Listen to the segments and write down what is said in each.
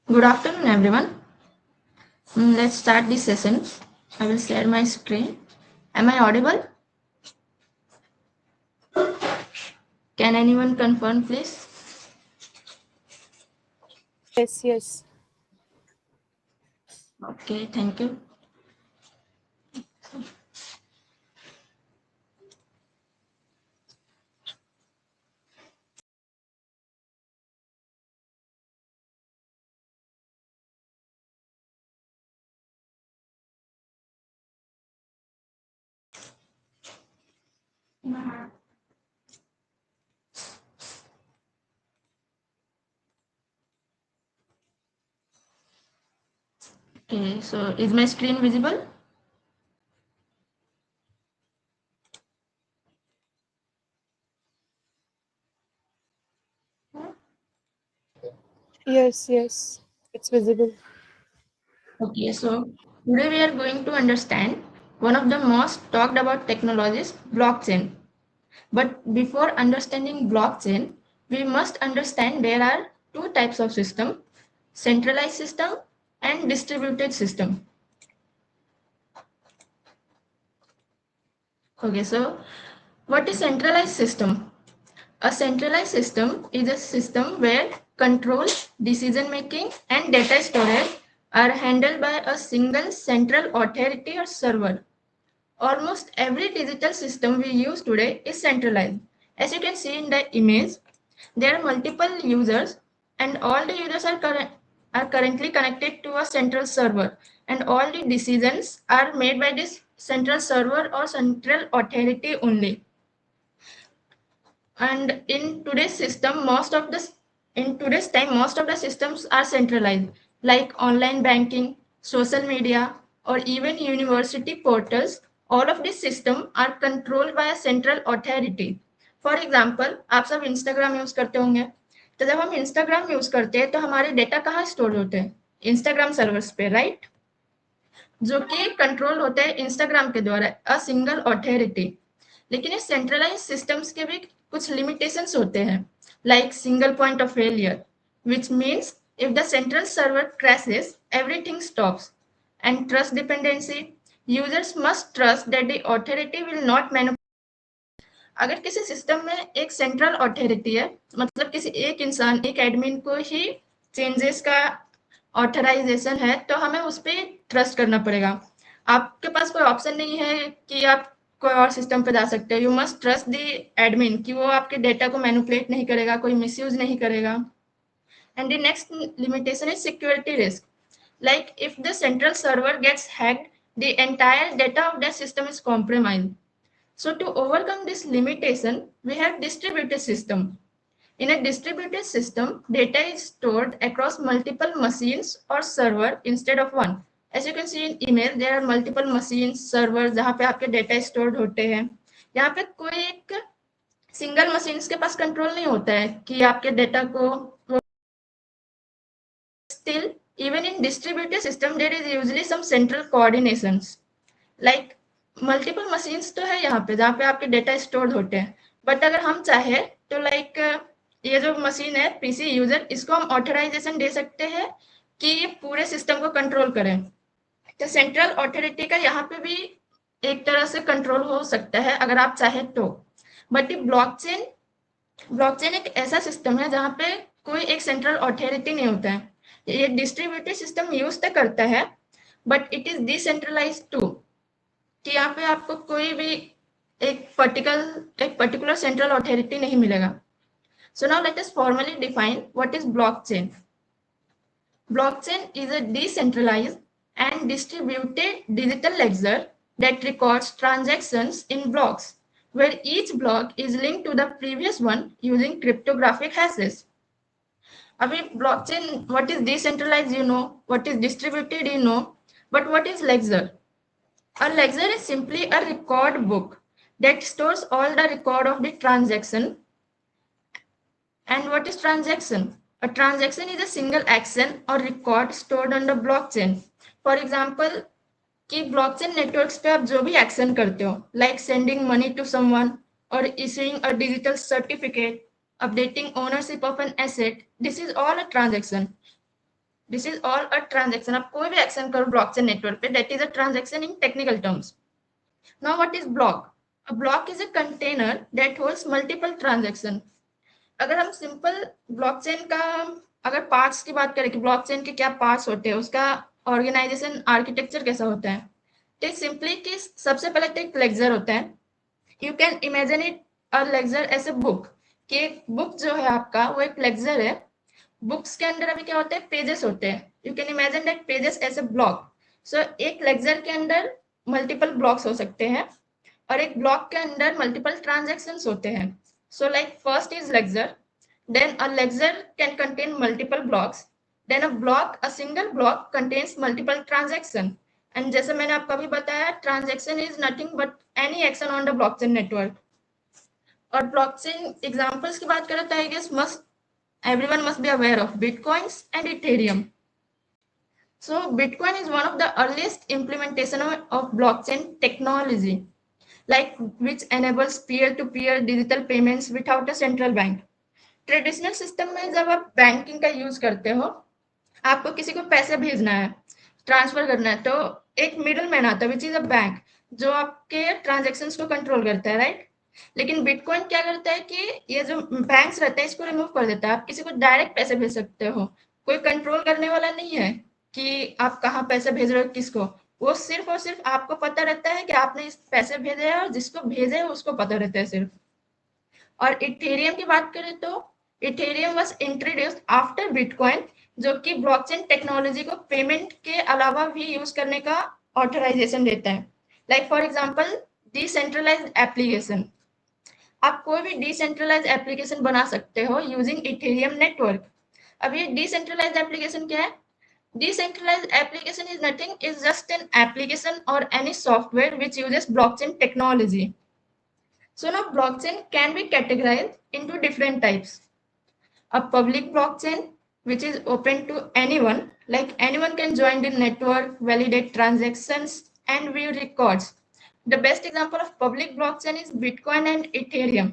Good afternoon, everyone. Let's start this session. I will share my screen. Am I audible? Can anyone confirm, please? Yes, yes. Okay, thank you. Okay, so is my screen visible? Yes, yes. It's visible. Okay, so today we are going to understand one of the most talked about technologies, blockchain. But before understanding blockchain, we must understand there are two types of system, centralized system and distributed system. Okay, so what is centralized system? A centralized system is a system where control, decision making, and data storage are handled by a single central authority or server. Almost every digital system we use today is centralized. As you can see in the image, there are multiple users, and all the users are currently connected to a central server, and all the decisions are made by this central server or central authority only. And in today's system, most of the systems are centralized, like online banking, social media, or even university portals. All of these systems are controlled by a central authority. For example आप सब Instagram use करते होंगे, तो जब हम Instagram use करते हैं तो हमारे डेटा कहाँ स्टोर होते हैं? इंस्टाग्राम सर्वर्स पे, राइट? जो कि कंट्रोल होता है इंस्टाग्राम के द्वारा, अ सिंगल ऑथोरिटी. लेकिन इस सेंट्रलाइज सिस्टम्स के भी कुछ लिमिटेशंस होते हैं, like single point of failure, which means if the central server crashes, everything stops. And trust dependency, users must trust that the authority will not manipulate. अगर किसी system में एक सेंट्रल ऑथोरिटी है, मतलब किसी एक इंसान, एक एडमिन को ही चेंजेस का ऑथराइजेशन है, तो हमें उस पर ट्रस्ट करना पड़ेगा. आपके पास कोई ऑप्शन नहीं है कि आप कोई और सिस्टम पे जा सकते हो. You must trust the admin कि वो आपके डेटा को मैनिपुलेट नहीं करेगा, कोई मिसयूज नहीं करेगा. And the next limitation is security risk. Like if the central server gets hacked, the entire data of the system is compromised. So to overcome this limitation, we have distributed system. In a distributed system, data is stored across multiple machines or server instead of one. As you can see in email, there are multiple machines, servers जहाँ पे आपके data stored होते हैं. यहाँ पे कोई एक single machines के पास कंट्रोल नहीं होता है कि आपके डेटा को. Still, even in distributed system, there is usually some central coordinations. Like multiple machines तो है यहाँ पे जहाँ पे आपके डेटा स्टोर होते हैं, बट अगर हम चाहे तो लाइक ये जो मशीन है पीसी यूजर, इसको हम ऑथराइजेशन दे सकते हैं कि ये पूरे सिस्टम को कंट्रोल करें. तो सेंट्रल ऑथोरिटी का यहाँ पे भी एक तरह से कंट्रोल हो सकता है अगर आप चाहे तो. बट ब्लॉकचेन ब्लॉकचेन एक ऐसा सिस्टम है जहाँ पे कोई एक सेंट्रल ऑथोरिटी नहीं होता है. ये डिस्ट्रीब्यूटेड सिस्टम यूज तो करता है, but it is decentralised too, कि यहाँ पे आपको कोई भी एक पर्टिकुलर सेंट्रल ऑथोरिटी नहीं मिलेगा. So now let us formally define what is blockchain. Blockchain is a decentralized and distributed digital ledger that records transactions in blocks, where each block is linked to the previous one using cryptographic hashes. अभी blockchain, what is decentralized you know, what is distributed you know, but what is ledger? A ledger is simply a record book that stores all the record of the transaction. And what is transaction? A transaction is a single action or record stored on the blockchain. For example, कि blockchain networks पे आप जो भी action करते हो, like sending money to someone or issuing a digital certificate, updating ownership of an asset, this is all a transaction. This is all a transaction. आप कोई भी एक्शन करो ब्लॉकचेन नेटवर्क पे, that is a transaction in technical terms. Now what is block? A block is a container that holds multiple transaction. अगर हम simple blockchain का अगर parts की बात करें कि ब्लॉकचेन के क्या पार्ट्स होते हैं, उसका ऑर्गेनाइजेशन आर्किटेक्चर कैसा होता है, तो सिंपली कि सबसे पहले तो एक लेक्चर होता है। You can imagine it a lecture as a book, कि एक बुक जो है आपका वो एक लेक्चर है। बुक्स के अंदर अभी क्या होते हैं, पेजेस होते हैं। You can imagine that pages as a block. So एक लेक्चर के अंदर मल्टीपल ब्लॉक्स हो सकते हैं और एक ब्लॉक के अंदर मल्टीपल ट्रांजेक्शन्स होते हैं। So like first is lecture, then a ledger can contain multiple blocks, then a single block contains multiple transaction। and जैसे मैंने आपको अभी बताया, transaction is nothing but any action on the blockchain network। और blockchain examples की बात करें तो I guess everyone must be aware of bitcoins and ethereum। so bitcoin is one of the earliest implementation of blockchain technology, like which enables peer-to-peer digital payments without a central bank। Traditional system में जब आप banking का use करते हो, आपको किसी को पैसे भेजना है, ट्रांसफर करना है, तो एक मिडल मैन आता है विच इज अ बैंक, जो आपके ट्रांजेक्शन्स को कंट्रोल करता है, राइट। लेकिन बिटकॉइन क्या करता है कि ये जो बैंक्स रहते हैं इसको रिमूव कर देता है। आप किसी को डायरेक्ट पैसे भेज सकते हो, कोई कंट्रोल करने वाला नहीं है कि आप कहाँ पैसे भेज रहे हो, किसको। वो सिर्फ और सिर्फ आपको पता रहता है कि आपने इस पैसे भेजे हैं और जिसको भेजे है उसको पता रहता है सिर्फ। और इथेरियम की बात करें तो Ethereum was introduced after bitcoin, जो कि ब्लॉकचेन टेक्नोलॉजी को पेमेंट के अलावा भी यूज करने का ऑथराइजेशन देता है। Like for example decentralised application. आप कोई भी डिसेंट्रलाइज्ड एप्लीकेशन बना सकते हो यूजिंग इथेरियम नेटवर्क। अब ये डिसेंट्रलाइज्ड एप्लीकेशन क्या है? Decentralized application is nothing, is just an application or any software which uses blockchain technology. So now blockchain can be categorized into different types. A public blockchain, which is open to anyone, like anyone can join the network, validate transactions, and view records. The best example of public blockchain is Bitcoin and Ethereum।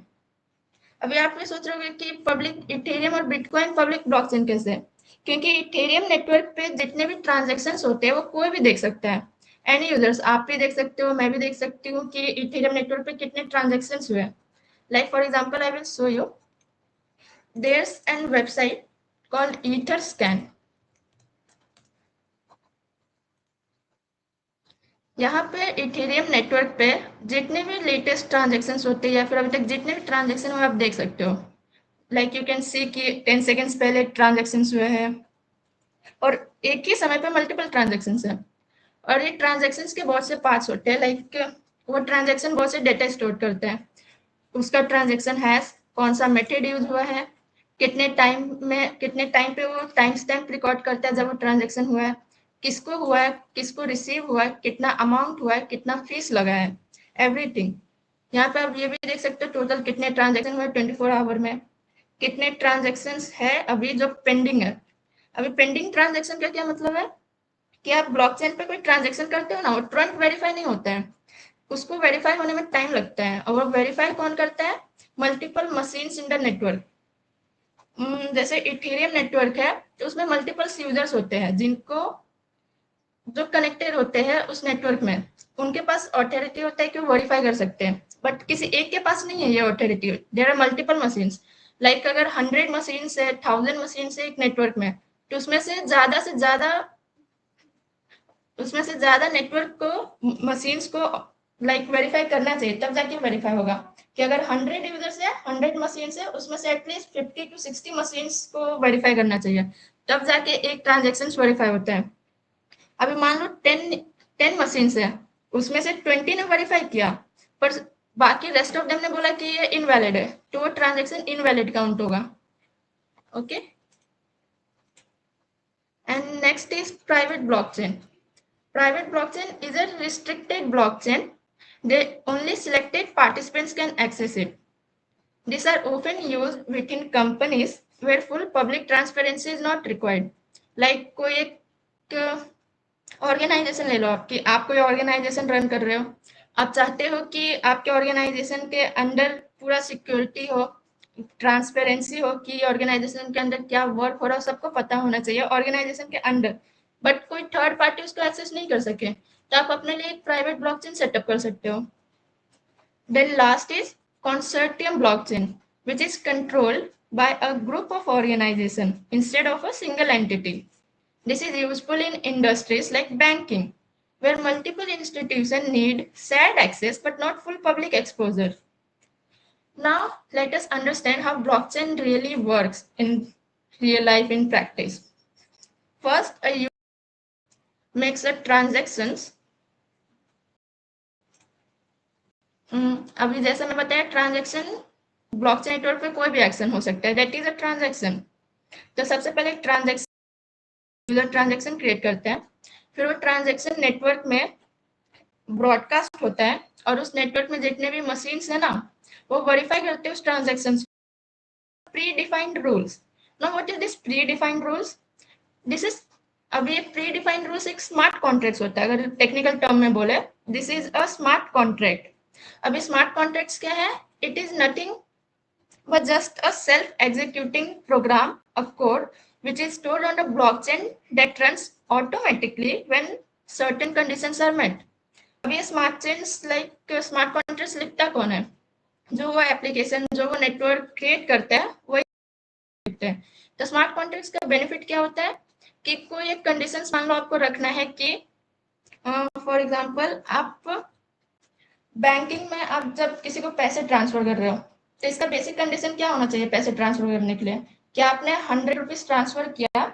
अभी आप ये सोच रहे होंगे कि public Ethereum और bitcoin public blockchain कैसे है? क्योंकि इथेरियम नेटवर्क पे जितने भी ट्रांजेक्शन्स होते हैं वो कोई भी देख सकता है। एनी यूजर्स, आप भी देख सकते हो, मैं भी देख सकती हूँ कि इथेरियम नेटवर्क पे कितने ट्रांजेक्शन्स हुए हैं। Like for example I will show you, there's an website called etherscan। यहाँ पे इथेरियम नेटवर्क पे जितने भी लेटेस्ट ट्रांजेक्शन्स होते हैं या फिर अभी तक जितने भी ट्रांजेक्शन हुए आप देख सकते हो। लाइक यू कैन सी कि 10 सेकेंड्स पहले ट्रांजेक्शन्स हुए हैं और एक ही समय पे मल्टीपल ट्रांजेक्शन्स हैं। और ये ट्रांजेक्शन्स के बहुत से पार्ट्स होते हैं, लाइक वो ट्रांजेक्शन बहुत से डेटा स्टोर करते हैं। उसका ट्रांजेक्शन हैश, कौन सा मेथड यूज हुआ है, कितने टाइम पे वो टाइम स्टैम्प रिकॉर्ड करता है जब वो ट्रांजेक्शन हुआ है, किसको हुआ है, किसको रिसीव हुआ है, कितना अमाउंट हुआ है, कितना फीस लगा है, एवरीथिंग। यहाँ पे आप ये भी देख सकते हो टोटल कितने ट्रांजेक्शन हुए 24 आवर में, कितने ट्रांजेक्शन है अभी जो पेंडिंग है। अभी पेंडिंग ट्रांजेक्शन का क्या मतलब है कि आप ब्लॉकचेन पे कोई ट्रांजेक्शन करते हो ना, वो तुरंत वेरीफाई नहीं होता है, उसको वेरीफाई होने में टाइम लगता है। और वो वेरीफाई कौन करता है? Multiple machines in the network. जैसे इथेरियम नेटवर्क है तो उसमें मल्टीपल यूजर्स होते हैं जिनको जो कनेक्टेड होते हैं उस नेटवर्क में, उनके पास ऑथोरिटी होता है कि वो वेरीफाई कर सकते हैं। बट किसी एक के पास नहीं है ये authority, there are multiple machines. Like अगर 100 मशीन है, 1000 मशीन है एक नेटवर्क में, तो उसमें से ज्यादा नेटवर्क को मशीन्स को लाइक वेरीफाई करना चाहिए, तब जाके वेरीफाई होगा। कि अगर 100 यूजर्स है, 100 मशीन है, उसमें से एटलीस्ट 50 to 60 मशीन्स को वेरीफाई करना चाहिए, तब जाके एक ट्रांजेक्शन वेरीफाई होता है। अभी मान लो 10 मशीन है, उसमें से 20 ने वेरीफाई किया पर बाकी रेस्ट ऑफ देम ने बोला कि ये इनवैलिड है, तो वो ट्रांजेक्शन इनवैलिड काउंट होगा। Okay, and next is private blockchain. Private blockchain is a restricted blockchain. Only selected participants can access it. These are often used within companies where full public transparency is not required. Like कोई एक organisation ले लो, आप कोई organisation run कर रहे हो, आप चाहते हो कि आपके ऑर्गेनाइजेशन के अंडर पूरा सिक्योरिटी हो, ट्रांसपेरेंसी हो कि ऑर्गेनाइजेशन के अंदर क्या वर्क हो रहा है सबको पता होना चाहिए ऑर्गेनाइजेशन के अंदर, बट कोई थर्ड पार्टी उसको एक्सेस नहीं कर सके, तो आप अपने लिए एक प्राइवेट ब्लॉकचेन सेटअप कर सकते हो। Then last is consortium blockchain, which is controlled by a group of organization instead of a single entity. This is useful in industries like banking, where multiple institutions need shared access but not full public exposure. Now, let us understand how blockchain really works in real life in practice. First, a user makes a transactions. अभी जैसा मैं बताया transaction blockchain network पे कोई भी action हो सकता है, दैट इज अ ट्रांजैक्शन। तो सबसे पहले ट्रांजैक्शन यूजर ट्रांजैक्शन क्रिएट करते हैं, फिर वो ट्रांजैक्शन नेटवर्क में ब्रॉडकास्ट होता है और उस नेटवर्क में जितने भी मशीन्स है ना वो वेरीफाई करते हैं उस transaction pre defined rules. Now what is this pre defined rules? This is अभी प्री डिफाइंड रूल्स एक स्मार्ट कॉन्ट्रैक्ट होता है, अगर टेक्निकल टर्म में बोले this is a smart contract. अभी स्मार्ट कॉन्ट्रैक्ट्स क्या है? It is nothing but just a self-executing program of code which is stored on a blockchain that runs automatically when certain conditions are met. अब ये smart chains like smart contracts लिखता कौन है? जो वो application जो वो नेटवर्क क्रिएट करता है वही लिखते हैं। तो स्मार्ट कॉन्ट्रैक्ट्स का बेनिफिट क्या होता है कि कोई एक कंडीशंस मान लो आपको रखना है कि फॉर एग्जांपल आप बैंकिंग में आप जब किसी को पैसे ट्रांसफर कर रहे हो तो इसका बेसिक कंडीशन क्या होना चाहिए पैसे ट्रांसफर करने के लिए कि आपने 100 रुपीज ट्रांसफर किया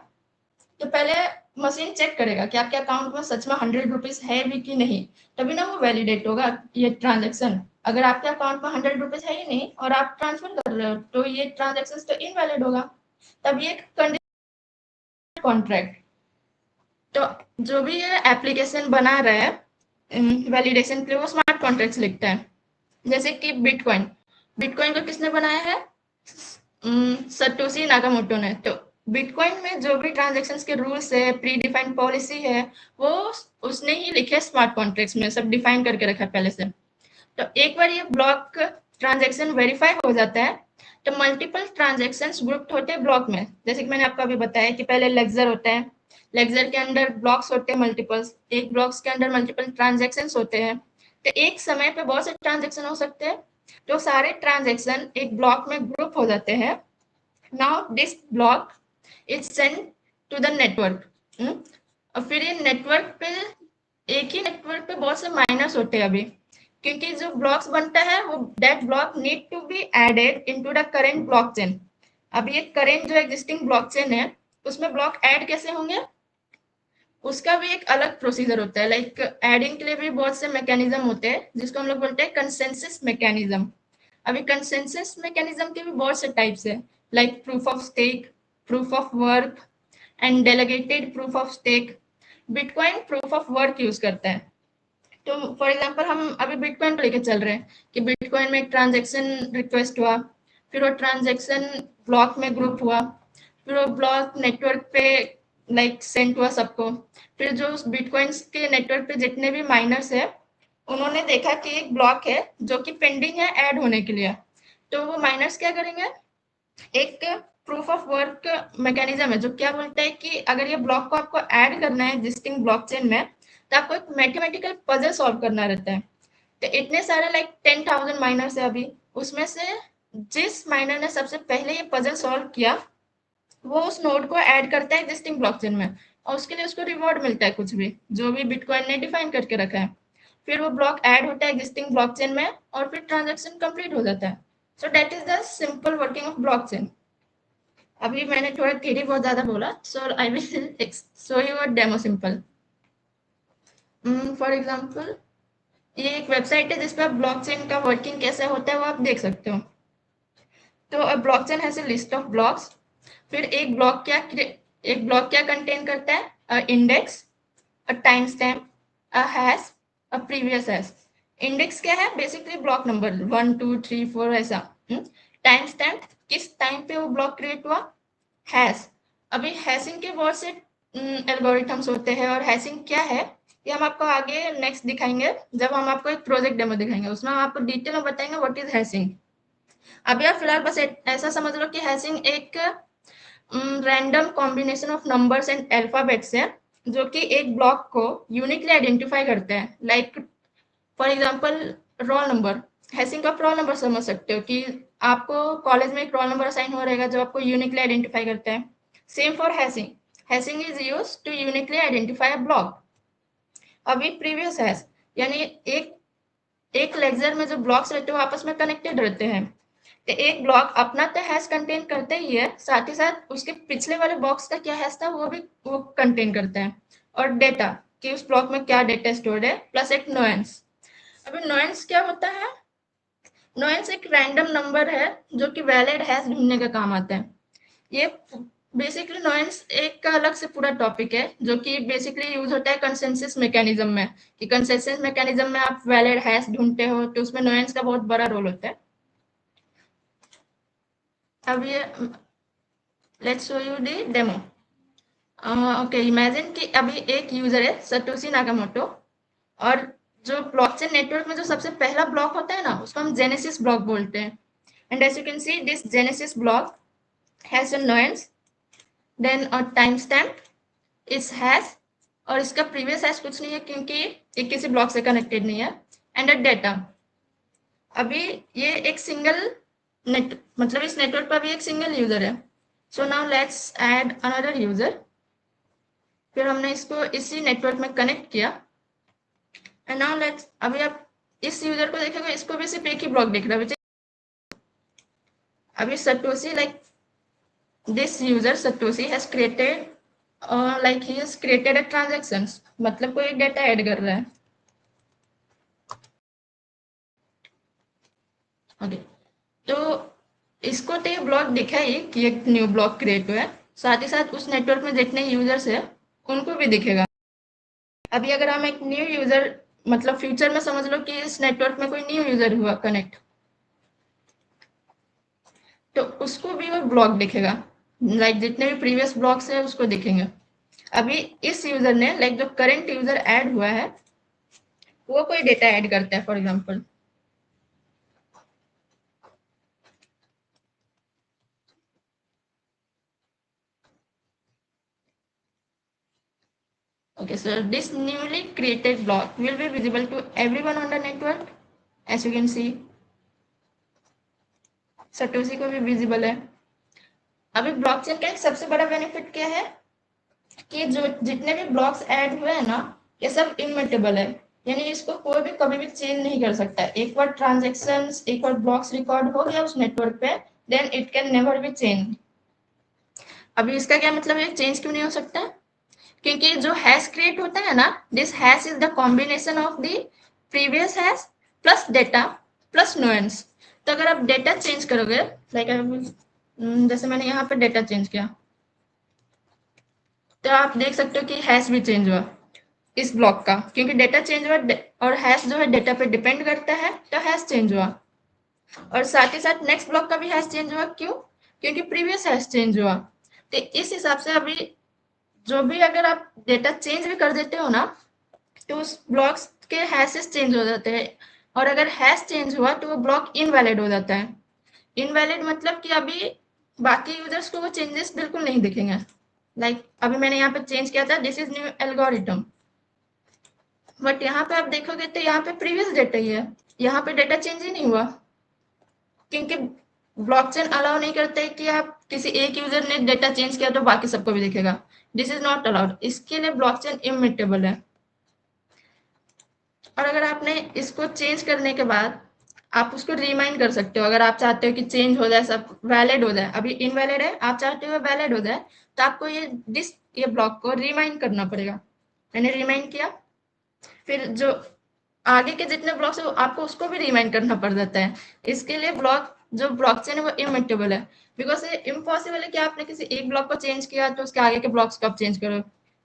तो पहले मशीन चेक करेगा कि आपके अकाउंट में सच में 100 रुपीज है भी कि नहीं, तभी ना वो वैलिडेट होगा ये ट्रांजेक्शन। अगर आपके अकाउंट में 100 रुपीज है ही नहीं और आप ट्रांसफर कर रहे हो तो ये ट्रांजेक्शन तो इनवैलिड होगा। तब ये कंडीशन कॉन्ट्रैक्ट। तो जो भी ये एप्लीकेशन बना रहा है वैलिडेशन के लिए वो स्मार्ट कॉन्ट्रैक्ट्स लिखता है। जैसे कि बिटकॉइन, बिटकॉइन को किसने बनाया है? सतोशी नाकामोटो ने। तो बिटकॉइन में जो भी ट्रांजैक्शंस के रूल्स है प्री डिफाइंड पॉलिसी है वो उसने ही लिखे स्मार्ट कॉन्ट्रैक्ट्स में, सब डिफाइन करके रखा है पहले से। तो एक बार ये ब्लॉक ट्रांजैक्शन वेरीफाई हो जाता है तो मल्टीपल ट्रांजैक्शंस ग्रुप्ड होते हैं ब्लॉक में। जैसे कि मैंने आपको अभी बताया कि पहले लेक्चर होता है, लेक्चर के अंदर ब्लॉक्स होते हैं मल्टीपल्स, एक ब्लॉक्स के अंदर मल्टीपल ट्रांजैक्शंस होते हैं। तो एक समय पे बहुत से ट्रांजैक्शन हो सकते हैं, तो सारे ट्रांजैक्शन एक ब्लॉक में ग्रुप हो जाते हैं। Now this block is send to the network. और फिर ये नेटवर्क पे एक ही नेटवर्क पे बहुत से माइनर्स होते हैं अभी, क्योंकि जो ब्लॉक्स बनता है वो that block need to be added into the current blockchain. अब ये करेंट जो एग्जिस्टिंग ब्लॉकचेन है उसमें ब्लॉक ऐड कैसे होंगे उसका भी एक अलग प्रोसीजर होता है। लाइक एडिंग के लिए भी बहुत से मैकेनिज्म होते हैं जिसको हम लोग बोलते हैं कंसेंसस मैकेनिज्म। अभी कंसेंसस मैकेनिज्म के भी बहुत से टाइप्स है, like proof of stake, proof of work and delegated proof of stake. Bitcoin proof of work use करता है। तो फॉर एग्जांपल हम अभी बिटकॉइन को लेकर चल रहे हैं कि बिटकॉइन में एक ट्रांजैक्शन रिक्वेस्ट हुआ, फिर वो ट्रांजैक्शन ब्लॉक में ग्रुप हुआ, फिर वो ब्लॉक नेटवर्क पे लाइक सेंड हुआ सबको। फिर जो उस बिटकॉइंस के नेटवर्क पे जितने भी माइनर्स है उन्होंने देखा कि एक ब्लॉक है जो कि पेंडिंग है ऐड होने के लिए, तो वो माइनर्स क्या करेंगे, एक प्रूफ ऑफ वर्क मैकेनिज्म है जो क्या बोलता है कि अगर ये ब्लॉक को आपको ऐड करना है एग्जिस्टिंग ब्लॉकचेन में तो आपको एक मैथमेटिकल पजल सॉल्व करना रहता है। तो इतने सारे लाइक 10,000 माइनर्स है अभी, उसमें से जिस माइनर ने सबसे पहले ये पजल सॉल्व किया वो उस नोड को ऐड करता है एग्जिस्टिंग ब्लॉकचेन में और उसके लिए उसको रिवॉर्ड मिलता है कुछ भी जो भी बिटकॉइन ने डिफाइन करके रखा है। फिर वो ब्लॉक ऐड होता है एग्जिस्टिंग ब्लॉकचेन में और फिर ट्रांजैक्शन कंप्लीट हो जाता है। So that is the simple working of blockchain. अभी मैंने थोड़ा थ्योरी बहुत ज्यादा बोला, so I will show you a demo simple. For example ये एक वेबसाइट है जिस पर ब्लॉकचेन का वर्किंग कैसे होता है वो आप देख सकते हो। तो blockchain has a list of blocks. फिर एक ब्लॉक क्या कंटेन करता है? A index, a time stamp, a hash, a previous hash. Index क्या है? बेसिकली ब्लॉक नंबर 1 2 3 4 ऐसा। टाइम स्टैम्प किस टाइम पे वो ब्लॉक क्रिएट हुआ। हैश, अभी हैशिंग के बहुत से एल्गोरिथम्स होते हैं और हैशिंग क्या है ये हम आपको आगे नेक्स्ट दिखाएंगे जब हम आपको एक प्रोजेक्ट डेमो दिखाएंगे, उसमें हम आपको डिटेल में बताएंगे व्हाट इज हैशिंग। अभी आप फिलहाल बस ऐसा समझ लो कि हैशिंग एक random combination of numbers and alphabets है जो कि एक ब्लॉक को यूनिकली आइडेंटिफाई करते हैं। Like for example roll number, hashing का रोल नंबर समझ सकते हो कि आपको कॉलेज में एक रोल नंबर असाइन हो रहेगा जो आपको यूनिकली आइडेंटिफाई करता है। Same for hashing, hashing is use to uniquely identify a block. अभी प्रीवियस हैश यानी एक एक लेक्चर में जो ब्लॉक्स रहते हैं वो आपस में कनेक्टेड रहते हैं। तो एक ब्लॉक अपना तो हैश कंटेन करता ही है, साथ ही साथ उसके पिछले वाले बॉक्स का क्या हैश था वो भी वो कंटेन करता है। और डेटा कि उस ब्लॉक में क्या डेटा स्टोर्ड है, प्लस एक नोएंस। अभी नोएंस क्या होता है? नोएंस एक रैंडम नंबर है जो कि वैलिड हैश ढूंढने का काम आता है। ये बेसिकली नोएंस एक अलग से पूरा टॉपिक है जो कि बेसिकली यूज होता है कंसेंसस मैकेनिज्म में, कि कंसेंसस मैकेनिज्म में आप वैलिड हैश ढूंढते हो तो उसमें नोएंस का बहुत बड़ा रोल होता है। अब ये let's show you the demo. Okay, imagine कि अभी एक यूजर है सतोशी नाकामोटो, और जो ब्लॉकचेन नेटवर्क में जो सबसे पहला ब्लॉक होता है ना उसको हम जेनेसिस ब्लॉक बोलते हैं। And as you can see this genesis block has a nuance, then a timestamp, इस हैश, और इसका प्रीवियस हैश कुछ नहीं है क्योंकि ये किसी ब्लॉक से कनेक्टेड नहीं है। एंड अ डेटा, अभी ये एक सिंगल नेट मतलब इस नेटवर्क पर भी एक सिंगल यूजर है। So now let's add another user. फिर हमने इसको इसी नेटवर्क में कनेक्ट किया। एंड नाउ लेट्स, अभी आप इस यूजर को देखेंगे, इसको भी सिर्फ एक ही ब्लॉक दिख रहा है। अभी Satoshi like this user Satoshi has created like he has created a transactions, मतलब कोई डेटा ऐड कर रहा है। ओके, तो इसको तो ये ब्लॉक दिखा ही कि एक न्यू ब्लॉक क्रिएट हुआ है, साथ ही साथ उस नेटवर्क में जितने यूजर्स है उनको भी दिखेगा। अभी अगर हम एक न्यू यूजर मतलब फ्यूचर में समझ लो कि इस नेटवर्क में कोई न्यू यूजर हुआ कनेक्ट, तो उसको भी वो ब्लॉक दिखेगा। लाइक जितने भी प्रीवियस ब्लॉक्स है उसको दिखेंगे। अभी इस यूजर ने लाइक जो करंट यूजर ऐड हुआ है वो कोई डेटा ऐड करता है, for example okay, so this newly created block will be visible to everyone on the network, as you can see सटोशी को भी विजिबल है। अभी ब्लॉकचेन का एक सबसे बड़ा बेनिफिट क्या है कि जो जितने भी ब्लॉक्स ऐड हुए हैं ना ये सब इमटेबल है, यानी इसको कोई भी कभी भी चेंज नहीं कर सकता। एक बार ट्रांजेक्शन्स एक बार ब्लॉक्स रिकॉर्ड हो गया उस नेटवर्क पे, then it can never be change. अभी इसका क्या मतलब है चेंज क्यों नहीं हो सकता? क्योंकि जो हैश क्रिएट होता है ना, this hash is the combination of the previous hash plus data plus nonce. तो अगर आप डेटा चेंज करोगे लाइक जैसे मैंने यहाँ पे डेटा चेंज किया तो आप देख सकते हो कि हैश भी चेंज हुआ इस ब्लॉक का, क्योंकि डेटा चेंज हुआ और हैश जो है डेटा पे डिपेंड करता है तो हैश चेंज हुआ। और साथ ही साथ नेक्स्ट ब्लॉक का भी हैश चेंज हुआ, क्यों? क्योंकि प्रीवियस हैश चेंज हुआ। तो इस हिसाब से अभी जो भी अगर आप डेटा चेंज भी कर देते हो ना तो उस ब्लॉक्स के हैशेस चेंज हो जाते हैं, और अगर हैश चेंज हुआ तो वो ब्लॉक इनवैलिड हो जाता है। इनवैलिड मतलब कि अभी बाकी यूजर्स को वो चेंजेस बिल्कुल नहीं दिखेंगे। लाइक अभी मैंने यहाँ पे चेंज किया था this is new algorithm, but यहाँ पे आप देखोगे तो यहाँ पे प्रीवियस डेटा ही है, यहाँ पे डेटा चेंज ही नहीं हुआ, क्योंकि ब्लॉकचेन अलाउ नहीं करता है कि आप किसी एक यूजर ने डेटा चेंज किया तो बाकी सबको भी दिखेगा। दिस इज नॉट अलाउड, इसके लिए ब्लॉकचेन इमिटेबल है। और अगर आपने इसको चेंज करने के बाद आप उसको रिमाइंड कर सकते हो, अगर आप चाहते हो कि चेंज हो जाए सब वैलिड हो जाए, अभी इनवैलिड है आप चाहते हो वैलिड हो जाए, तो आपको ये ब्लॉक को रिमाइंड करना पड़ेगा। मैंने रिमाइंड किया, फिर जो आगे के जितने ब्लॉक्स है आपको उसको भी रिमाइंड करना पड़ जाता है। इसके लिए ब्लॉक जो ब्लॉकचेन है वो इमिटेबल है, बिकॉज ये इम्पॉसिबल है कि आपने किसी एक ब्लॉक को चेंज किया तो उसके आगे के ब्लॉक्स को आप चेंज करो।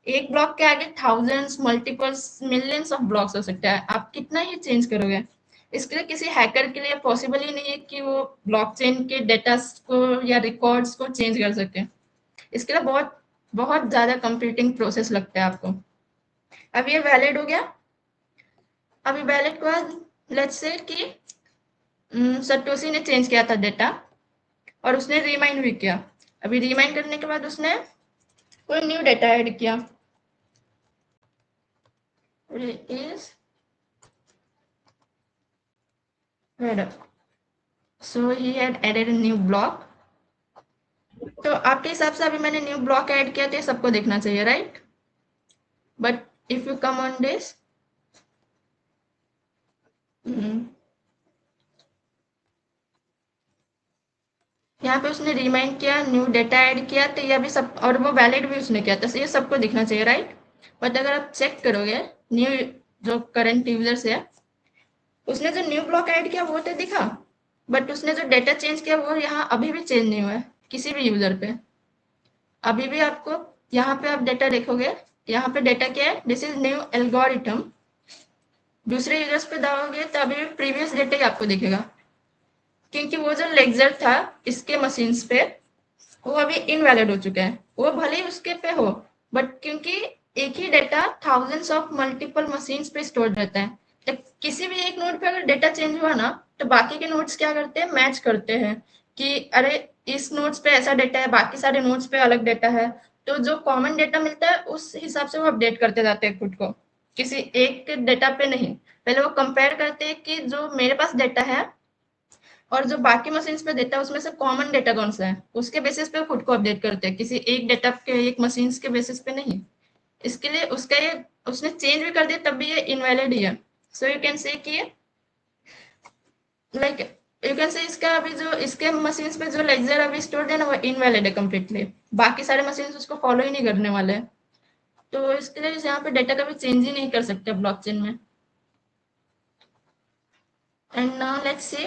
एक ब्लॉक के आगे thousands multiples millions of blocks हो सकता है, आप कितना ही चेंज करोगे। इसके लिए किसी हैकर के लिए पॉसिबल ही नहीं है कि वो ब्लॉकचेन के डेटा को या रिकॉर्ड्स को चेंज कर सके। इसके लिए बहुत बहुत ज्यादा कंप्यूटिंग प्रोसेस लगता है आपको। अब ये वैलिड हो गया। अभी वैलिड के बाद लेट्स से कि सटोशी ने चेंज किया था डेटा और उसने रिमाइंड भी किया। अभी रिमाइंड करने के बाद उसने कोई न्यू डेटा ऐड किया। It is header. So he had added a new block. तो आपके हिसाब से अभी मैंने न्यू ब्लॉक ऐड किया तो ये सबको देखना चाहिए, right? But if you come on this, यहाँ पे उसने रिमाइंड किया, न्यू डेटा ऐड किया, तो ये अभी सब, और वो वैलिड भी उसने किया, तो ये सबको दिखना चाहिए, राइट? बट अगर आप चेक करोगे न्यू जो करंट यूजर्स है, उसने जो न्यू ब्लॉक ऐड किया वो तो दिखा, बट उसने जो डेटा चेंज किया वो यहाँ अभी भी चेंज नहीं हुआ है किसी भी यूजर पे। अभी भी आपको यहाँ पे आप डेटा देखोगे, यहाँ पे डेटा क्या है, दिस इज न्यू एल्गोरिथम। दूसरे यूजर्स पे दबाओगे तो अभी भी प्रीवियस डेटा ही आपको दिखेगा, क्योंकि वो जो लेक्चर था इसके मशीन्स पे वो अभी इनवैलिड हो चुका है। वो भले ही उसके पे हो, बट क्योंकि एक ही data thousands of multiple machines पे स्टोर रहता है, तो किसी भी एक नोड पे अगर डेटा चेंज हुआ ना, तो बाकी के नोड्स क्या करते हैं, मैच करते हैं कि अरे इस नोड्स पे ऐसा डेटा है, बाकी सारे नोड्स पे अलग डेटा है। तो जो कॉमन डेटा मिलता है उस हिसाब से वो अपडेट करते जाते हैं खुद को, किसी एक डेटा पे नहीं। पहले वो कंपेयर करते हैं कि जो मेरे पास डेटा है और जो बाकी मशीन्स पे डेटा है उसमें से कॉमन डेटा कौन सा है, उसके बेसिस पे खुद को अपडेट करते हैं, किसी एक डेटा के एक मशीन्स के बेसिस पे नहीं। इसके लिए उसका ये उसने चेंज भी कर दिया तब भी ये इनवैलिड ही है। सो यू कैन से कि लाइक यू कैन से इसका अभी जो इसके मशीन्स पे जो लेक्चर अभी स्टोर्ड है ना वो इनवैलिड है कंप्लीटली, बाकी सारे मशीन्स उसको फॉलो ही नहीं करने वाले हैं। तो इसके लिए यहाँ पे डेटा कभी चेंज ही नहीं कर सकते ब्लॉकचेन में। And now let's see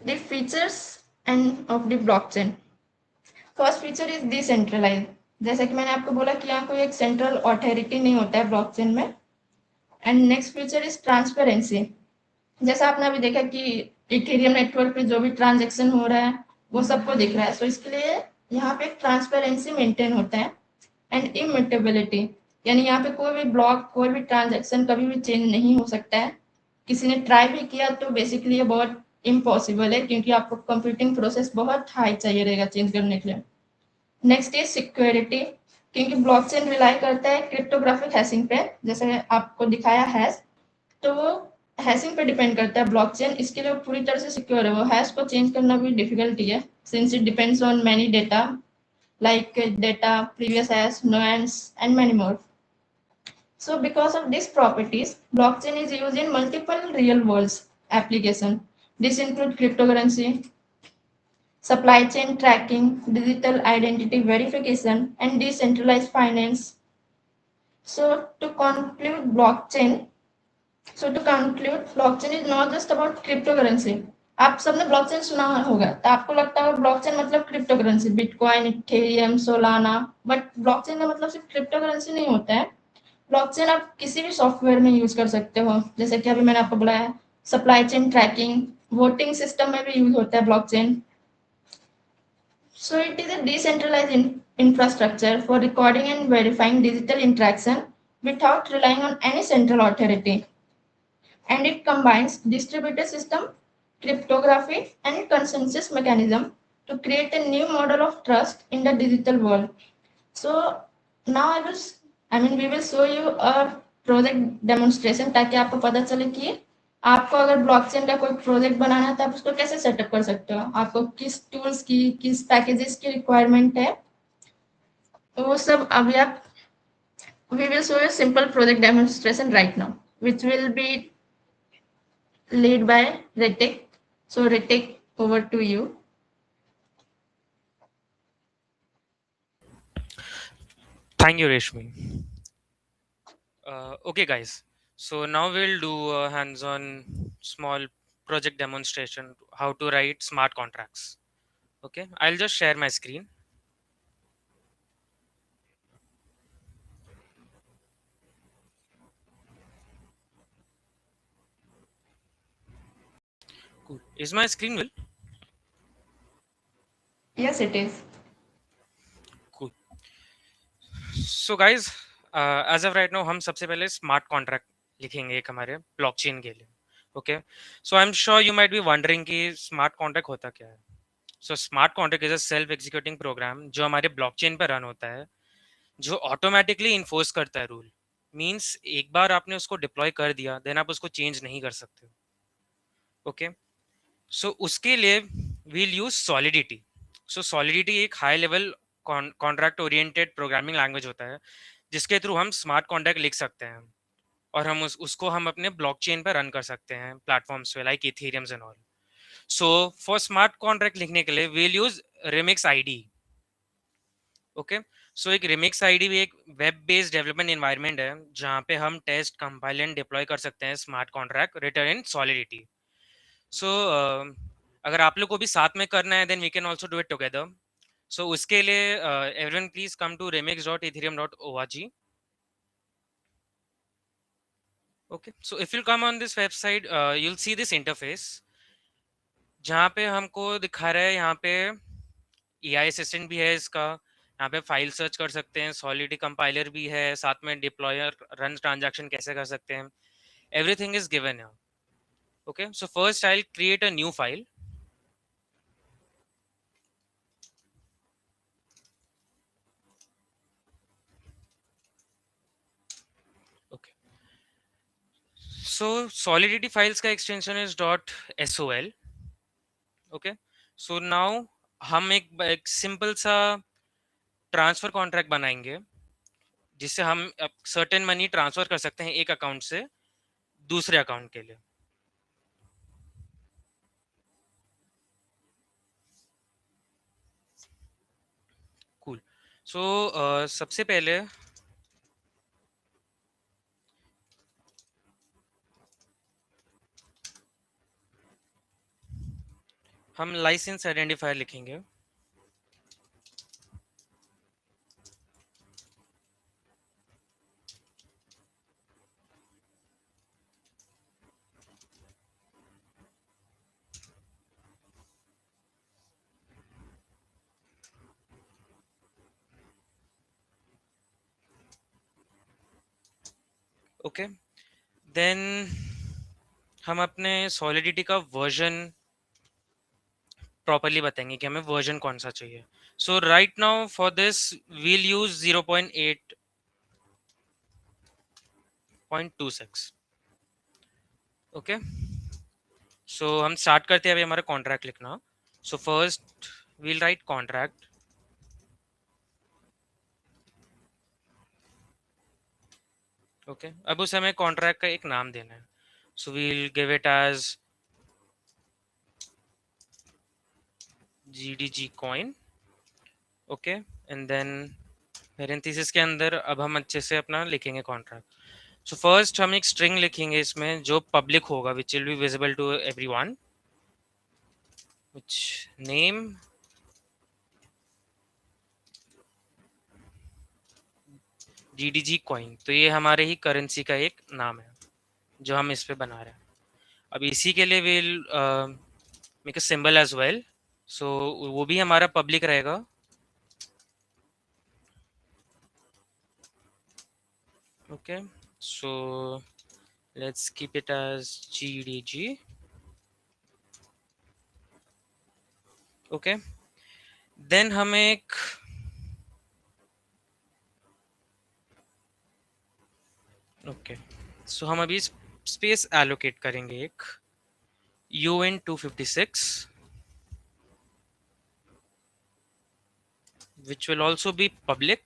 the features and of the blockchain. First feature is decentralise. जैसे कि मैंने आपको बोला कि यहाँ कोई एक सेंट्रल अथॉरिटी नहीं होता है ब्लॉकचेन में। And next feature is transparency. जैसा आपने अभी देखा कि इथेरियम नेटवर्क पे जो भी ट्रांजेक्शन हो रहा है वो सबको दिख रहा है, सो इसके लिए यहाँ पे ट्रांसपेरेंसी मेंटेन होता है। एंड इम्यूटेबिलिटी, यानी यहाँ पे कोई भी ब्लॉक कोई भी ट्रांजेक्शन कभी भी चेंज नहीं हो सकता है। किसी ने ट्राई भी किया तो बेसिकली ये बहुत इम्पॉसिबल है, क्योंकि आपको कंप्यूटिंग प्रोसेस बहुत हाई चाहिए रहेगा चेंज करने के लिए। नेक्स्ट इज सिक्योरिटी, क्योंकि ब्लॉकचेन रिलाई करता है क्रिप्टोग्राफिक हैशिंग पे, जैसे आपको दिखाया हैश, तो वो हैशिंग पे डिपेंड करता है ब्लॉकचेन, इसके लिए पूरी तरह से सिक्योर है। वो हैश को चेंज करना भी डिफिकल्टी है, since it depends on many data like data, previous hash, nuance, and many more. So because of these properties, blockchain is used in multiple real world applications. This include cryptocurrency, supply chain tracking, digital identity verification, and decentralized finance. So to conclude blockchain, blockchain is not just about cryptocurrency. आप सबने blockchain सुना होगा तो आपको लगता है blockchain मतलब cryptocurrency, bitcoin, Ethereum, Solana, but blockchain का मतलब सिर्फ क्रिप्टोकरेंसी नहीं होता है। ब्लॉकचेन आप किसी भी सॉफ्टवेयर में यूज कर सकते हो, जैसे कि अभी मैंने आपको बोला है supply chain tracking, voting system में भी यूज होता है blockchain. So it is a decentralized infrastructure for recording and verifying digital interaction without relying on any central authority. And it combines distributed system, cryptography, and consensus mechanism to create a new model of trust in the digital world. So now we will show you a project demonstration ताकि आपको पता चले कि आपको अगर blockchain का कोई project बनाना है तो आप उसको कैसे सेटअप कर सकते हो, आपको किस टूल्स की किस पैकेजेस की रिक्वायरमेंट है, तो वो सब अभी आप we will show a simple project demonstration right now which will be led by Ritik. So Ritik, over to you. Thank you, Reshmi. Okay, guys. So now we'll do a hands-on small project demonstration how to write smart contracts. Okay, I'll just share my screen. Cool. Is my screen well? Yes, it is. Cool. So guys, as of right now हम सबसे पहले smart contract लिखेंगे एक हमारे blockchain के लिए. Okay, so I'm sure you might be wondering कि smart contract होता क्या है. So smart contract is a self executing programme जो हमारे ब्लॉकचेन पर रन होता है, जो ऑटोमेटिकली इन्फोर्स करता है रूल. मींस एक बार आपने उसको डिप्लॉय कर दिया, देन आप उसको चेंज नहीं कर सकते. ओके, सो उसके लिए वील यूज सॉलिडिटी. सो सॉलिडिटी एक high level contract oriented programming language होता है जिसके थ्रू हम स्मार्ट कॉन्ट्रैक्ट लिख सकते हैं और हम उसको हम अपने ब्लॉकचेन पर रन कर सकते हैं प्लेटफॉर्म्स पे like Ethereum and all. So for smart contract लिखने के लिए we'll use Remix IDE. Okay, so एक रिमिक्स आईडी भी एक वेब बेस्ड डेवलपमेंट एनवायरनमेंट है जहाँ पे हम टेस्ट कंपाइल एंड डिप्लॉय कर सकते हैं smart contract written in Solidity. So अगर आप लोग को भी साथ में करना है then we can also do it together. So उसके लिए everyone please come to remix.ethereum.org. Okay, so if you come on this website, you'll see this interface जहाँ पे हमको दिखा रहा है, यहाँ पे AI असिस्टेंट भी है इसका, यहाँ पे फाइल सर्च कर सकते हैं, सॉलिडिटी कंपाइलर भी है, साथ में डिप्लॉयर रन ट्रांजैक्शन कैसे कर सकते हैं, एवरीथिंग इज गिवन है. Okay, so first I will create a new file. Okay, so Solidity files का extension is .sol. Okay, so now हम एक सिंपल सा ट्रांसफर कॉन्ट्रैक्ट बनाएंगे जिससे हम सर्टेन मनी ट्रांसफर कर सकते हैं एक अकाउंट से दूसरे अकाउंट के लिए. कूल. सो सबसे पहले हम लाइसेंस आइडेंटिफायर लिखेंगे. ओके, देन हम अपने सॉलिडिटी का वर्जन प्रॉपरली बताएंगे कि हमें वर्जन कौन सा चाहिए. So right now for this we'll use 0.8.26. Okay, so हम स्टार्ट करते हैं अभी हमारा कॉन्ट्रैक्ट लिखना. So first we'll write contract. Okay, अब उसे हमें कॉन्ट्रैक्ट का एक नाम देना है. So we'll give it as GDG coin. Okay, and then parenthesis के अंदर अब हम अच्छे से अपना लिखेंगे कॉन्ट्रैक्ट. सो फर्स्ट हम एक स्ट्रिंग लिखेंगे इसमें जो पब्लिक होगा, which will be visible to everyone, which name GDG coin. तो ये हमारे ही करेंसी का एक नाम है जो हम इस पे बना रहे हैं. अब इसी के लिए will make a symbol as well. So वो भी हमारा पब्लिक रहेगा. Okay, so let's keep it as GDG. Okay, then हम एक ओके, सो हम अभी स्पेस एलोकेट करेंगे एक UN256 which will also be public.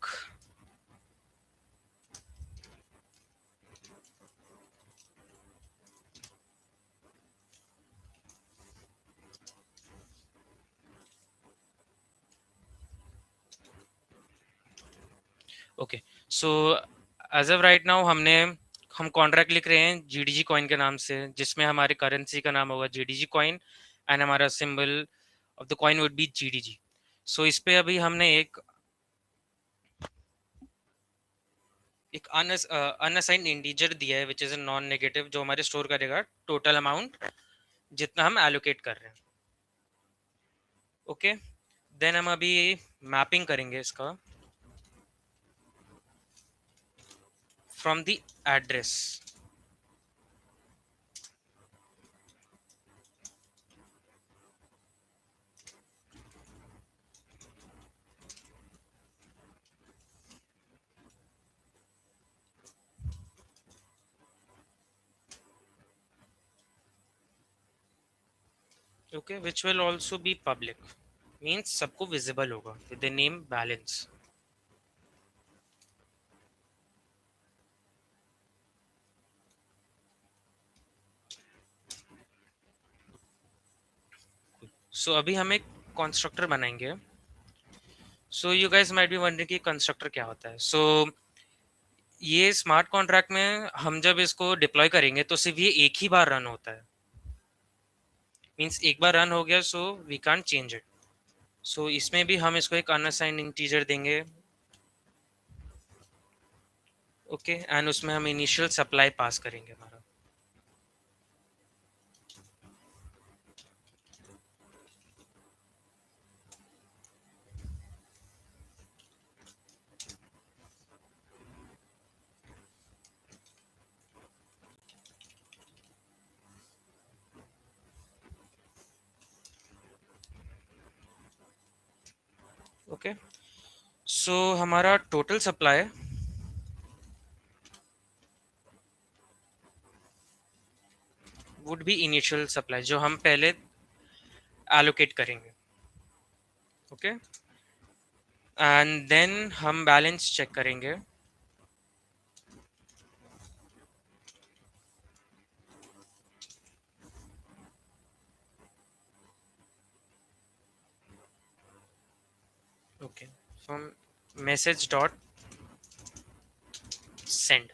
Okay, so as of right now हम कॉन्ट्रैक्ट लिख रहे हैं GDG कॉइन के नाम से जिसमें हमारे करेंसी का नाम होगा GDG कॉइन एंड हमारा symbol of the coin would be GDG. सो इस पे अभी हमने एक अनअसाइंड इंटीजर दिया है which is a non negative जो हमारे स्टोर करेगा टोटल अमाउंट जितना हम एलोकेट कर रहे हैं. ओके, देन हम अभी मैपिंग करेंगे इसका from the address. okay, which will also be public, means सबको visible होगा with the name balance. So अभी हम एक constructor बनाएंगे. So you guys might be wondering कि constructor क्या होता है. So ये स्मार्ट कॉन्ट्रैक्ट में हम जब इसको डिप्लॉय करेंगे तो सिर्फ ये एक ही बार रन होता है, मींस एक बार रन हो गया, so we can't change it. So इसमें भी हम इसको एक अनअसाइंड इंटीजर देंगे, ओके, एंड उसमें हम इनिशियल सप्लाई पास करेंगे हमारा. ओके, सो हमारा total supply would be initial supply जो हम पहले एलोकेट करेंगे, ओके, एंड देन हम बैलेंस चेक करेंगे. Okay, from message dot send.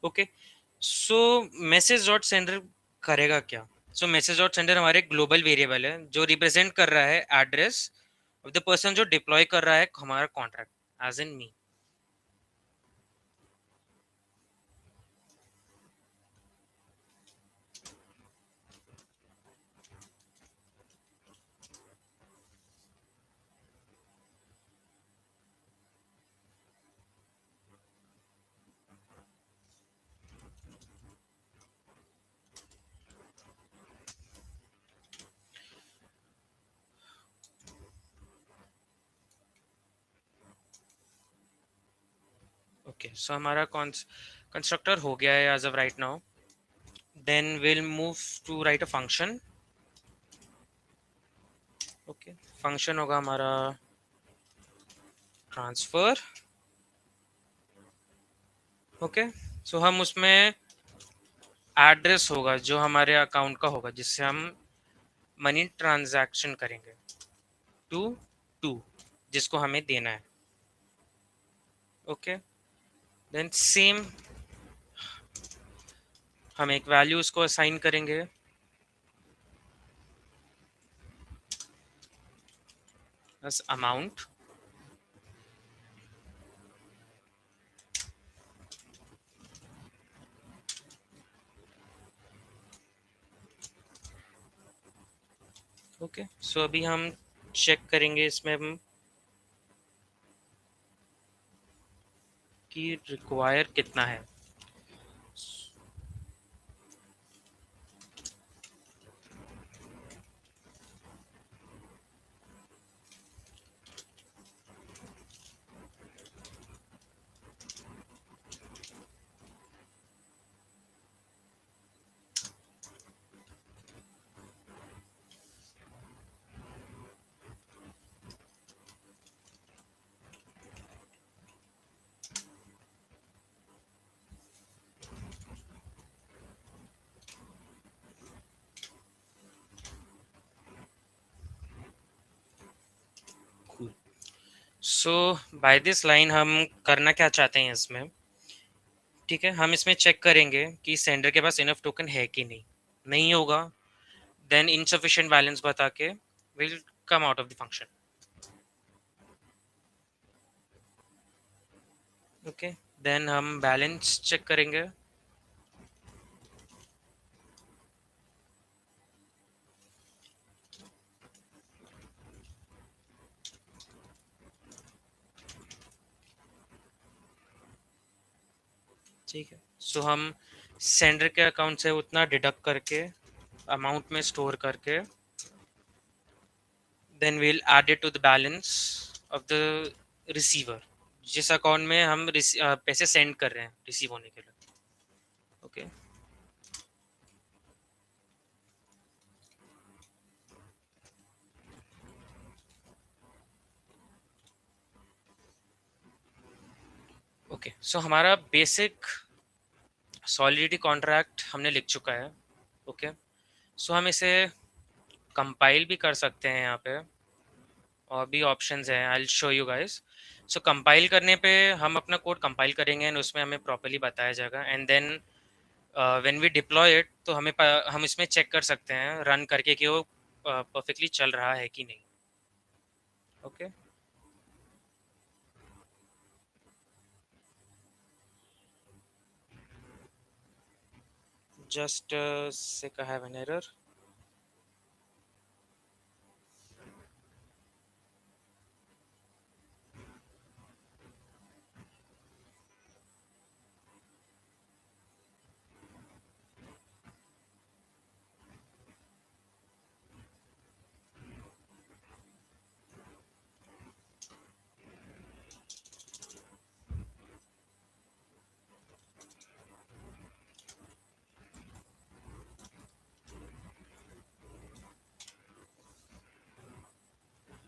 Okay, so message dot sender करेगा क्या. सो मैसेज डॉट सेंडर हमारे ग्लोबल वेरिएबल है जो रिप्रेजेंट कर रहा है एड्रेस ऑफ द पर्सन जो डिप्लॉय कर रहा है हमारा contract, as in me. Okay, so हमारा कंस्ट्रक्टर हो गया है as of right now. Then will move to write a function. Okay, function होगा हमारा ट्रांसफर. ओके, सो हम उसमें एड्रेस होगा जो हमारे अकाउंट का होगा जिससे हम मनी ट्रांजैक्शन करेंगे टू टू जिसको हमें देना है. ओके, देन सेम हम एक वैल्यू उसको असाइन करेंगे. बस अमाउंट. ओके, सो अभी हम चेक करेंगे इसमें हम कि रिक्वायर कितना है. सो बाय दिस लाइन हम करना क्या चाहते हैं इसमें, ठीक है, हम इसमें चेक करेंगे कि सेंडर के पास इनफ टोकन है कि नहीं. नहीं होगा देन इनसफिशिएंट बैलेंस बता के will come out of the function. Okay, then हम बैलेंस चेक करेंगे. ठीक है, सो हम सेंडर के अकाउंट से उतना डिडक्ट करके अमाउंट में स्टोर करके then will add it to the balance of the receiver जिस अकाउंट में हम पैसे सेंड कर रहे हैं रिसीव होने के लिए. ओके, ओके, सो हमारा बेसिक सॉलिडिटी कॉन्ट्रैक्ट हमने लिख चुका है. ओके, सो हम इसे कंपाइल भी कर सकते हैं यहाँ पे, और भी ऑप्शंस हैं. आई will show you guys. So compile करने पे हम अपना कोड कंपाइल करेंगे एंड उसमें हमें प्रॉपर्ली बताया जाएगा, and then when we deploy it तो हम इसमें चेक कर सकते हैं रन करके कि वो परफेक्टली चल रहा है कि नहीं. Okay, just a sec, I have an error.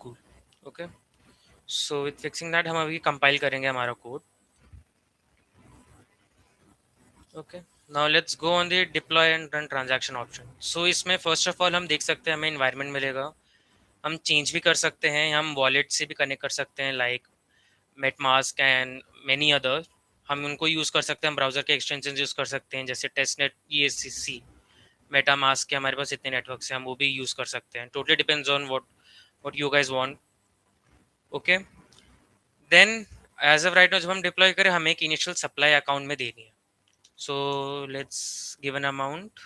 Cool. Okay, so with fixing that हम अभी कंपाइल करेंगे हमारा code. Okay, now let's go on the deploy and run transaction option. So इसमें फर्स्ट ऑफ ऑल हम देख सकते हैं हमें इन्वायरमेंट मिलेगा. हम चेंज भी कर सकते हैं, हम वॉलेट से भी कनेक्ट कर सकते हैं लाइक मेटमास्क एंड मेनी अदर. हम उनको यूज़ कर सकते हैं, हम ब्राउज़र के एक्सटेंशन यूज़ कर सकते हैं जैसे टेस्टनेट, ESCC, मेटामास्क के हमारे पास इतने नेटवर्क से हम वो भी यूज़ कर सकते हैं. Totally depends on what you guys want. Okay, then as of right now जब हम डिप्लॉय करें हमें एक इनिशियल सप्लाई अकाउंट में देनी है. So let's give an amount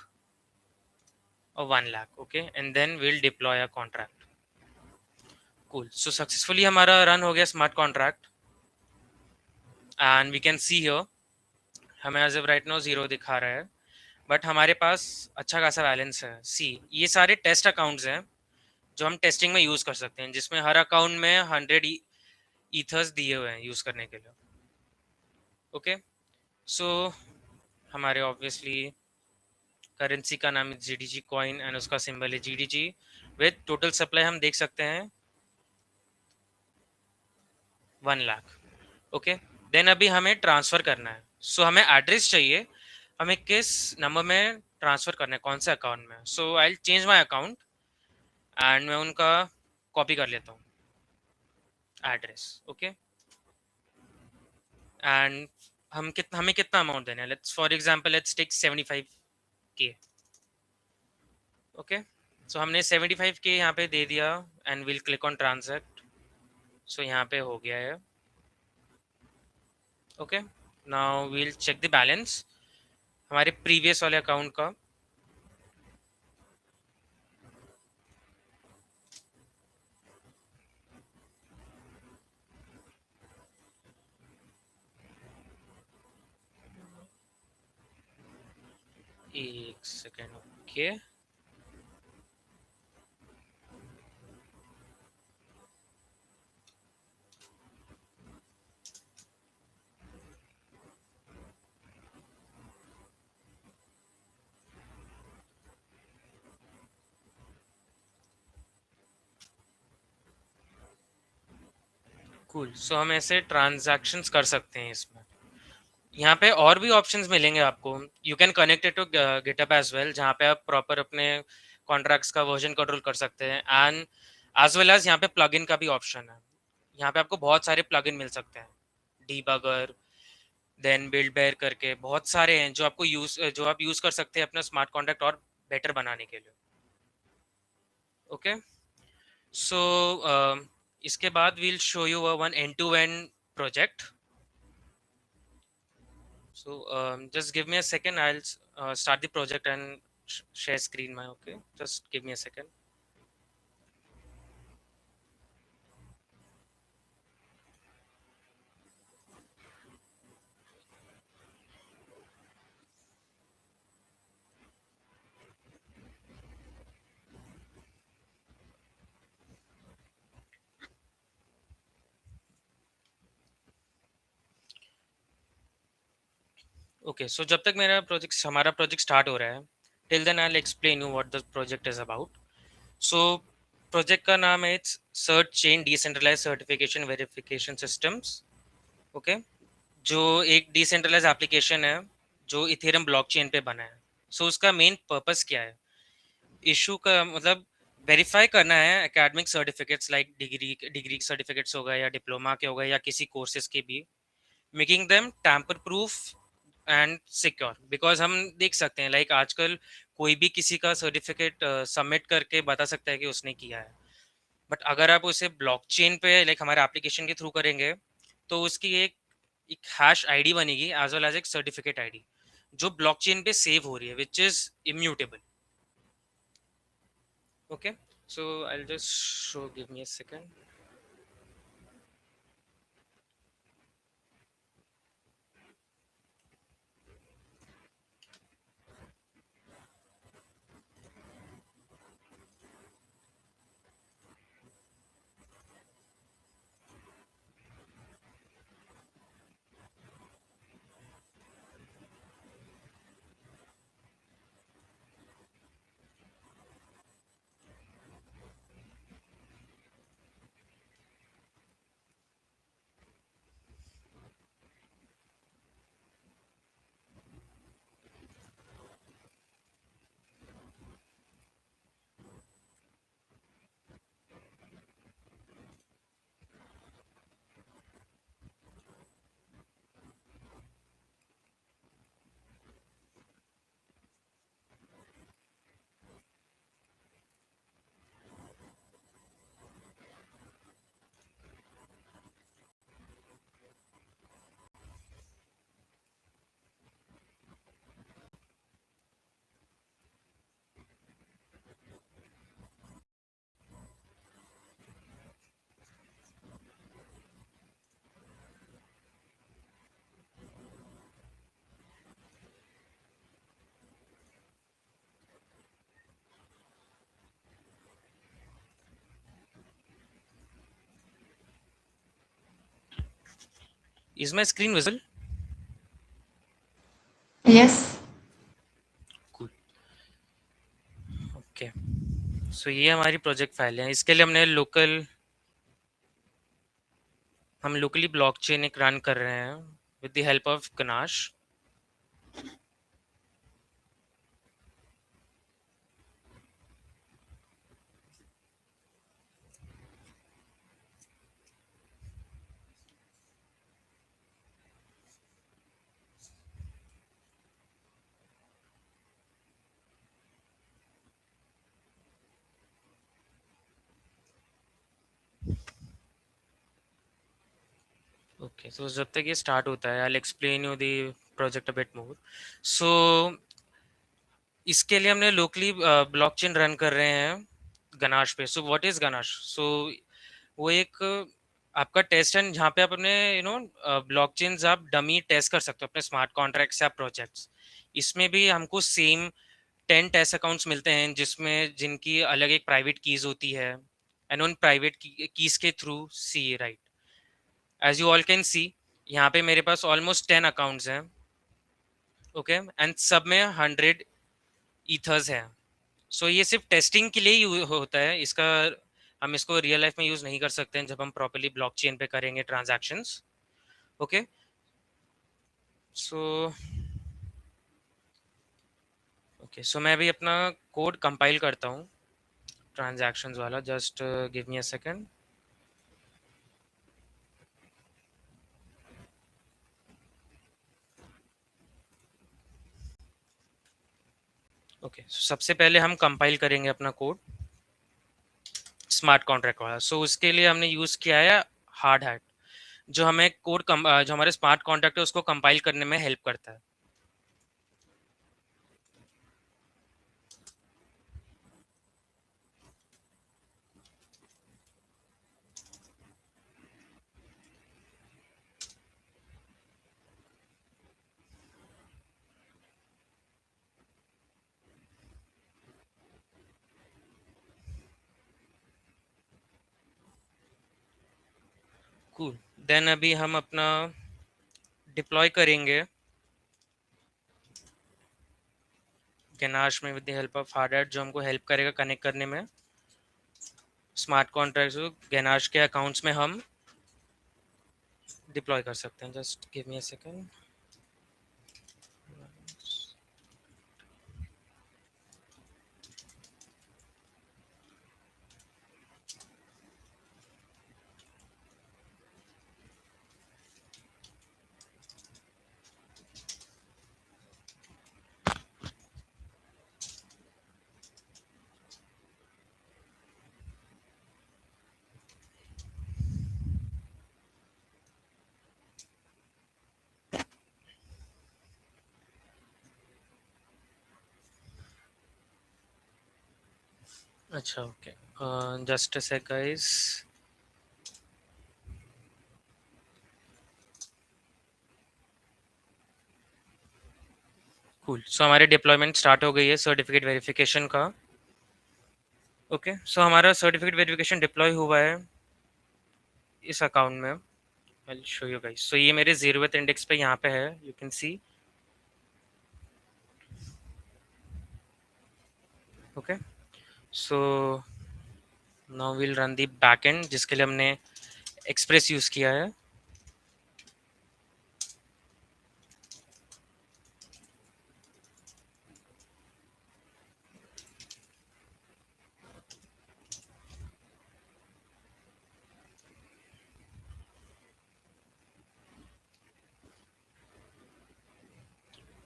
of 1 lakh. Okay, and then we'll deploy a contract. Cool. So successfully हमारा run हो गया smart contract, and we can see here हमें as of right now 0 दिखा रहा है, बट हमारे पास अच्छा खासा बैलेंस है. सी, ये सारे टेस्ट अकाउंट्स हैं जो हम टेस्टिंग में यूज़ कर सकते हैं, जिसमें हर अकाउंट में 100 ईथर्स दिए हुए हैं यूज़ करने के लिए. ओके, सो हमारे ऑब्वियसली करेंसी का नाम है GDG कॉइन एंड उसका सिंबल है GDG. विद टोटल सप्लाई हम देख सकते हैं 1 लाख. ओके, देन अभी हमें ट्रांसफ़र करना है. सो हमें एड्रेस चाहिए, हमें किस नंबर में ट्रांसफ़र करना है, कौन से अकाउंट में. So I will change my account and मैं उनका कॉपी कर लेता हूँ एड्रेस. ओके, एंड हमें कितना अमाउंट देना है. Let's for example let's take 75K. Okay, so हमने 75K यहाँ पे दे दिया and will click on transact. So यहाँ पे हो गया है. Okay, now will check the balance हमारे प्रीवियस वाले अकाउंट का. एक सेकेंड. Okay, cool. सो हम ऐसे ट्रांजैक्शंस कर सकते हैं इसमें. यहाँ पे और भी ऑप्शंस मिलेंगे आपको. You can connect it to GitHub as well, जहाँ पे आप प्रॉपर अपने कॉन्ट्रैक्ट्स का वर्जन कंट्रोल कर सकते हैं, एंड एज वेल एज यहाँ पे प्लगइन का भी ऑप्शन है. यहाँ पे आपको बहुत सारे प्लगइन मिल सकते हैं, डीबगर, देन बिल्ड बेयर करके बहुत सारे हैं जो जो आप यूज़ कर सकते हैं अपना स्मार्ट कॉन्ट्रैक्ट और बेटर बनाने के लिए. ओके, सो इसके बाद we'll show you one end to end project. So just give me a second. I'll start the project and share screen my. Okay, just give me a second. Okay, so जब तक हमारा project start हो रहा है, till then I'll explain you what the project is about. So project का नाम है Cert Chain Decentralized Certification Verification Systems. Okay, जो एक डिसेंट्रलाइज एप्लीकेशन है जो इथेरियम ब्लॉकचेन पे बना है। सो उसका मेन पर्पस क्या है? इशू का मतलब वेरीफाई करना है academic certificates like degree certificates हो गए या डिप्लोमा के हो गए या किसी कोर्सेज के भी, making them tamper proof and secure. Because हम देख सकते हैं लाइक आजकल कोई भी किसी का सर्टिफिकेट सबमिट करके बता सकता है कि उसने किया है, बट अगर आप उसे ब्लॉकचेन पे लाइक हमारे एप्लीकेशन के थ्रू करेंगे तो उसकी एक हैश आईडी बनेगी एज वेल एज एक सर्टिफिकेट आईडी जो ब्लॉकचेन पे सेव हो रही है, which is immutable. Okay, so I just show, give me a second. Is my screen visible? Yes. Cool, okay. So ये हमारी प्रोजेक्ट फाइल है। इसके लिए हम लोकली ब्लॉकचेन एक रन कर रहे हैं with the help of Ganache. Okay, so जब तक ये स्टार्ट होता है I explain you the project a bit more. So इसके लिए हमने लोकली ब्लॉकचेन रन कर रहे हैं गनाश पे। So what is Ganache? So वो एक आपका टेस्ट है जहाँ पे आप अपने ब्लॉकचेन आप डमी टेस्ट कर सकते हो अपने स्मार्ट कॉन्ट्रैक्ट्स या प्रोजेक्ट्स। इसमें भी हमको सेम 10 टेस्ट अकाउंट्स मिलते हैं जिसमें जिनकी अलग एक प्राइवेट कीज होती है, एंड उन प्राइवेट कीज के through see right as you all can see यहाँ पे मेरे पास ऑलमोस्ट 10 अकाउंट्स हैं। ओके, एंड सब में 100 ईथर्स हैं। सो ये सिर्फ टेस्टिंग के लिए ही होता है, इसका हम इसको रियल लाइफ में यूज नहीं कर सकते हैं जब हम प्रॉपर्ली ब्लॉकचेन पे करेंगे ट्रांजैक्शंस। ओके, सो सो मैं भी अपना कोड कंपाइल करता हूँ ट्रांजैक्शंस वाला। Just give me a second. Okay, सबसे पहले हम कंपाइल करेंगे अपना कोड स्मार्ट कॉन्ट्रैक्ट वाला। सो उसके लिए हमने यूज किया है हार्ड हैट, जो हमें कोड जो हमारे स्मार्ट कॉन्ट्रैक्ट है उसको कंपाइल करने में हेल्प करता है। कूल, देन अभी हम अपना डिप्लॉय करेंगे गनाश में with the help of Hardhat, जो हमको हेल्प करेगा कनेक्ट करने में स्मार्ट कॉन्ट्रैक्ट्स को गनाश के अकाउंट्स में हम डिप्लॉय कर सकते हैं. Just give me a second. अच्छा, okay. Just a sec guys. Cool. So हमारी डिप्लॉयमेंट स्टार्ट हो गई है सर्टिफिकेट वेरिफिकेशन का. ओके. सो हमारा सर्टिफिकेट वेरिफिकेशन डिप्लॉय हुआ है इस अकाउंट में. I will show you guys. So ये मेरे 0th इंडेक्स पे यहाँ पे है. You can C. Okay. So now will run the backend जिसके लिए हमने एक्सप्रेस यूज किया है.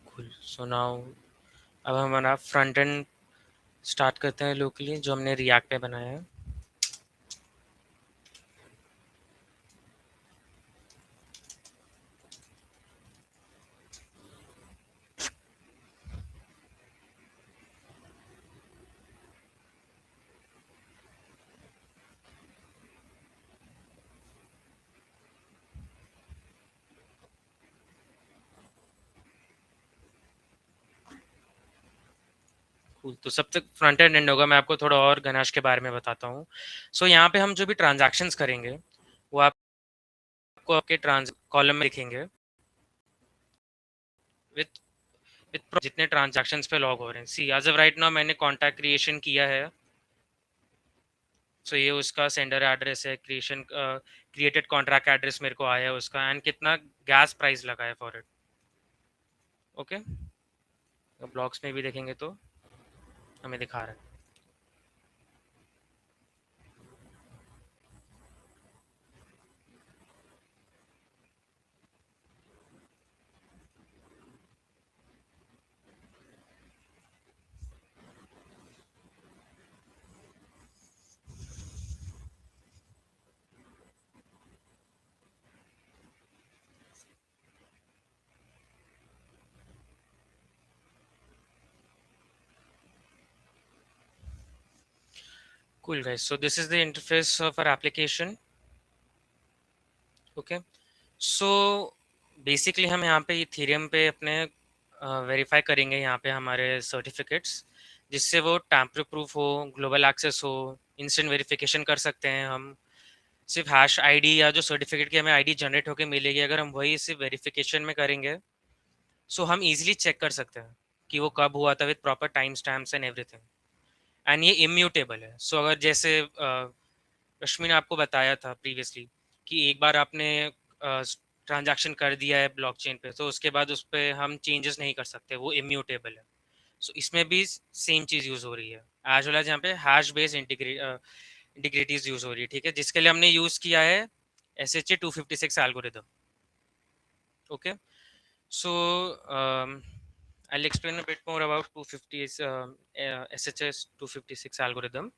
कूल. सो नाउ अब हमारा फ्रंट एंड स्टार्ट करते हैं लोकली जो हमने रिएक्ट पे बनाया है. कूल. तो सब तक फ्रंट एंड एंड होगा. मैं आपको थोड़ा और गनाश के बारे में बताता हूँ. सो यहाँ पे हम जो भी ट्रांजैक्शंस करेंगे वो आपको आपके ट्रांस कॉलम में लिखेंगे विथ विथ जितने ट्रांजैक्शंस पे लॉग हो रहे हैं. सी एज ऑफ राइट नाउ मैंने कॉन्टैक्ट क्रिएशन किया है. सो ये उसका सेंडर एड्रेस है. क्रिएटेड कॉन्ट्रैक्ट एड्रेस मेरे को आया है उसका. एंड कितना गैस प्राइस लगा है फॉर इट. ओके. ब्लॉक्स में भी देखेंगे तो हमें दिखा रहा है. Cool guys, so this is the interface of our application. Okay, so basically हम यहाँ पे इथेरियम पे अपने वेरीफाई करेंगे यहाँ पे हमारे सर्टिफिकेट्स जिससे वो टैम्पर प्रूफ हो, ग्लोबल एक्सेस हो, इंस्टेंट वेरिफिकेशन कर सकते हैं हम. सिर्फ हैश आईडी या जो सर्टिफिकेट की हमें आईडी जनरेट होकर मिलेगी अगर हम वही सिर्फ वेरिफिकेशन में करेंगे सो हम इजीली चेक कर सकते हैं कि वो कब हुआ था with proper time stamps and everything. And ये इम्यूटेबल है. सो अगर जैसे रश्मि ने आपको बताया था प्रीवियसली कि एक बार आपने ट्रांजैक्शन कर दिया है ब्लॉकचेन पे तो उसके बाद उस पर हम चेंजेस नहीं कर सकते. वो इम्यूटेबल है. सो इसमें भी सेम चीज़ यूज़ हो रही है एज वेल एज यहाँ पे हैश बेस्ड इंटीग्रिटीज यूज़ हो रही है. ठीक है, जिसके लिए हमने यूज़ किया है SHA-256 algorithm. Okay. So I'll explain a bit more about 250 SHA-256 algorithm.